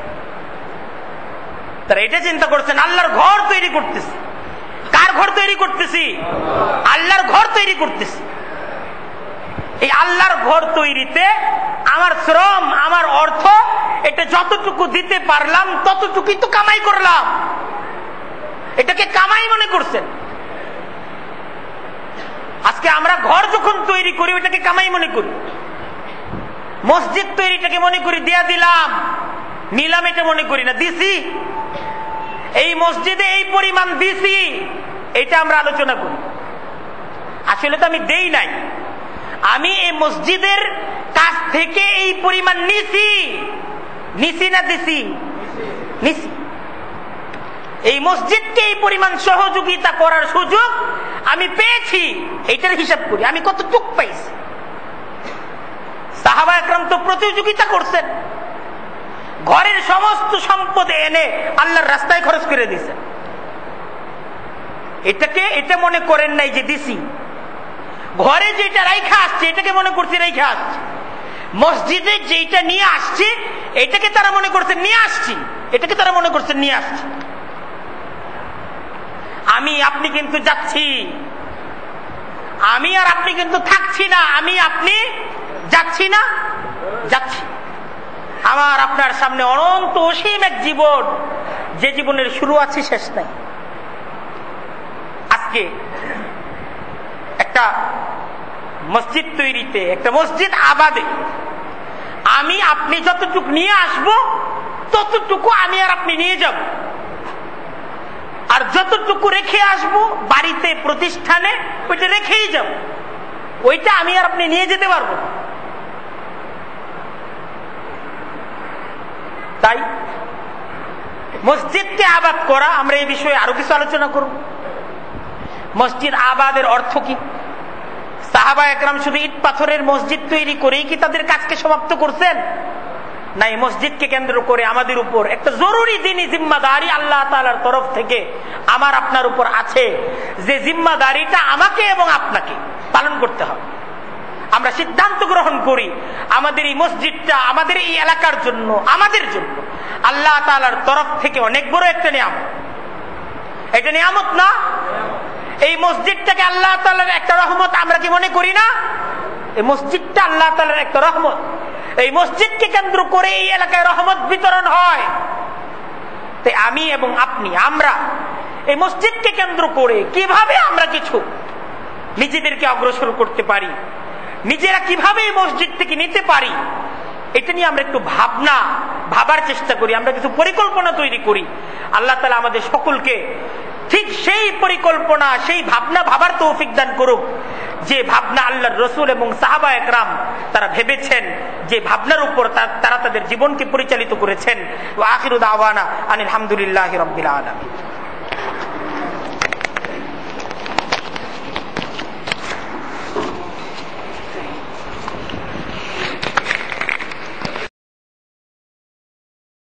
Speaker 1: তারা এটা চিন্তা করছেন আল্লাহর ঘর তৈরি করতেছে। কার ঘর তৈরি করতেছি? আল্লাহর ঘর তৈরি করতেছি। এই আল্লাহর ঘর তৈরিতে আমার শ্রম, আমার অর্থ, এটা যতটুকু দিতে পারলাম ততটুকুই তো কামাই করলাম। এটাকে কামাই মনে করছেন? আজকে আমরা ঘর যখন তৈরি করি ওটাকে কামাই মনে করি। মসজিদ তৈরিটাকে মনে করি দিয়া দিলাম, নিলাম, এটা মনে করি না, দিছি। এই মসজিদে এই পরিমাণ দিছি, এটা আমরা আলোচনা করি। আসলে তো আমি দেই নাই, আমি এই মসজিদের কাছ থেকে এই পরিমাণ নিছি। নিছি না দিছি? নিছি। এই মসজিদকে এই পরিমাণ সহযোগিতা করার সুযোগ আমি পেয়েছি, এইটার হিসাব করি আমি কতটুক পাইছি। সাহাবা একরাম তো প্রতিযোগিতা করছেন, ঘরের সমস্ত সম্পদ এনে আল্লাহর রাস্তায় খরচ করে দিয়েছেন। এটা মনে করেন নাই যে দিছি। ঘরে যেটা রাইখা আসছে এটাকে মনে করছে রাইখা আসছে, মসজিদে যেটা নিয়ে আসছে এটাকে তারা মনে করছে নিয়ে আসছি, এটাকে তারা মনে করছে নিয়ে আসছি। আমি আপনি কিন্তু যাচ্ছি, আমি আর আপনি কিন্তু থাকছি না, আমি আপনি যাচ্ছি না, যাচ্ছি। আমার আপনার সামনে অনন্ত অসীম এক জীবন, যে জীবনের শুরু আছে শেষ নাই। আজকে একটা মসজিদ তৈরিতে, একটা মসজিদ আবাদে আমি আপনি যতটুকু নিয়ে আসব ততটুকু আমি আর আপনি নিয়ে যাব, আর যতটুকু রেখে আসব বাড়িতে, প্রতিষ্ঠানে, ওইটা রেখেই যাব। ওইটা আমি আর আপনি নিয়ে যেতে পারবো। তাই মসজিদকে আবাদ করা, আমরা এই বিষয়ে আরো কিছু আলোচনা করব। মসজিদ আবাদের অর্থ কি? সাহাবা একরাম শুধু ইট পাথরের মসজিদ তৈরি করেই কি তাদের কাজকে সমাপ্ত করছেন? না, এই মসজিদকে কেন্দ্র করে আমাদের উপর একটা জরুরি দিনই জিম্মাদারি আল্লাহ তাআলার তরফ থেকে আমার আপনার উপর আছে, যে জিম্মাদারিটা আমাকে এবং আপনাকে পালন করতে হবে। আমরা সিদ্ধান্ত গ্রহণ করি আমাদের এই মসজিদটা আমাদের এই এলাকার জন্য, আমাদের জন্য আল্লাহ তাআলার তরফ থেকে অনেক বড় একটা নিয়ামত। এটা নিয়ামত না? এই মসজিদটাকে আল্লাহ তাআলার একটা রহমত আমরা কি মনে করি না? এই মসজিদটা আল্লাহ তাআলার একটা রহমত। এই মসজিদকে কেন্দ্র করে এই এলাকায় রহমত বিতরণ হয়। তাই আমি এবং আপনি, আমরা এই মসজিদকে কেন্দ্র করে কিভাবে আমরা কিছু নিজেদেরকে অগ্রসর করতে পারি, নিজেরা কিভাবে এই মসজিদ থেকে নিতে পারি, এটা নিয়ে আমরা একটু ভাবার চেষ্টা করি, আমরা কিছু পরিকল্পনা তৈরি করি। আল্লাহ তাআলা আমাদের সকলকে ঠিক সেই পরিকল্পনা, সেই ভাবনা ভাবার তৌফিক দান করুক যে ভাবনা আল্লাহর রাসূল এবং সাহাবা একরাম তারা ভেবেছেন, যে ভাবনার উপর তারা তাদের জীবনকে পরিচালিত করেছেন। ওয়া আখিরু দাওয়ানা আনিল হামদুলিল্লাহি রাব্বিল আলামিন।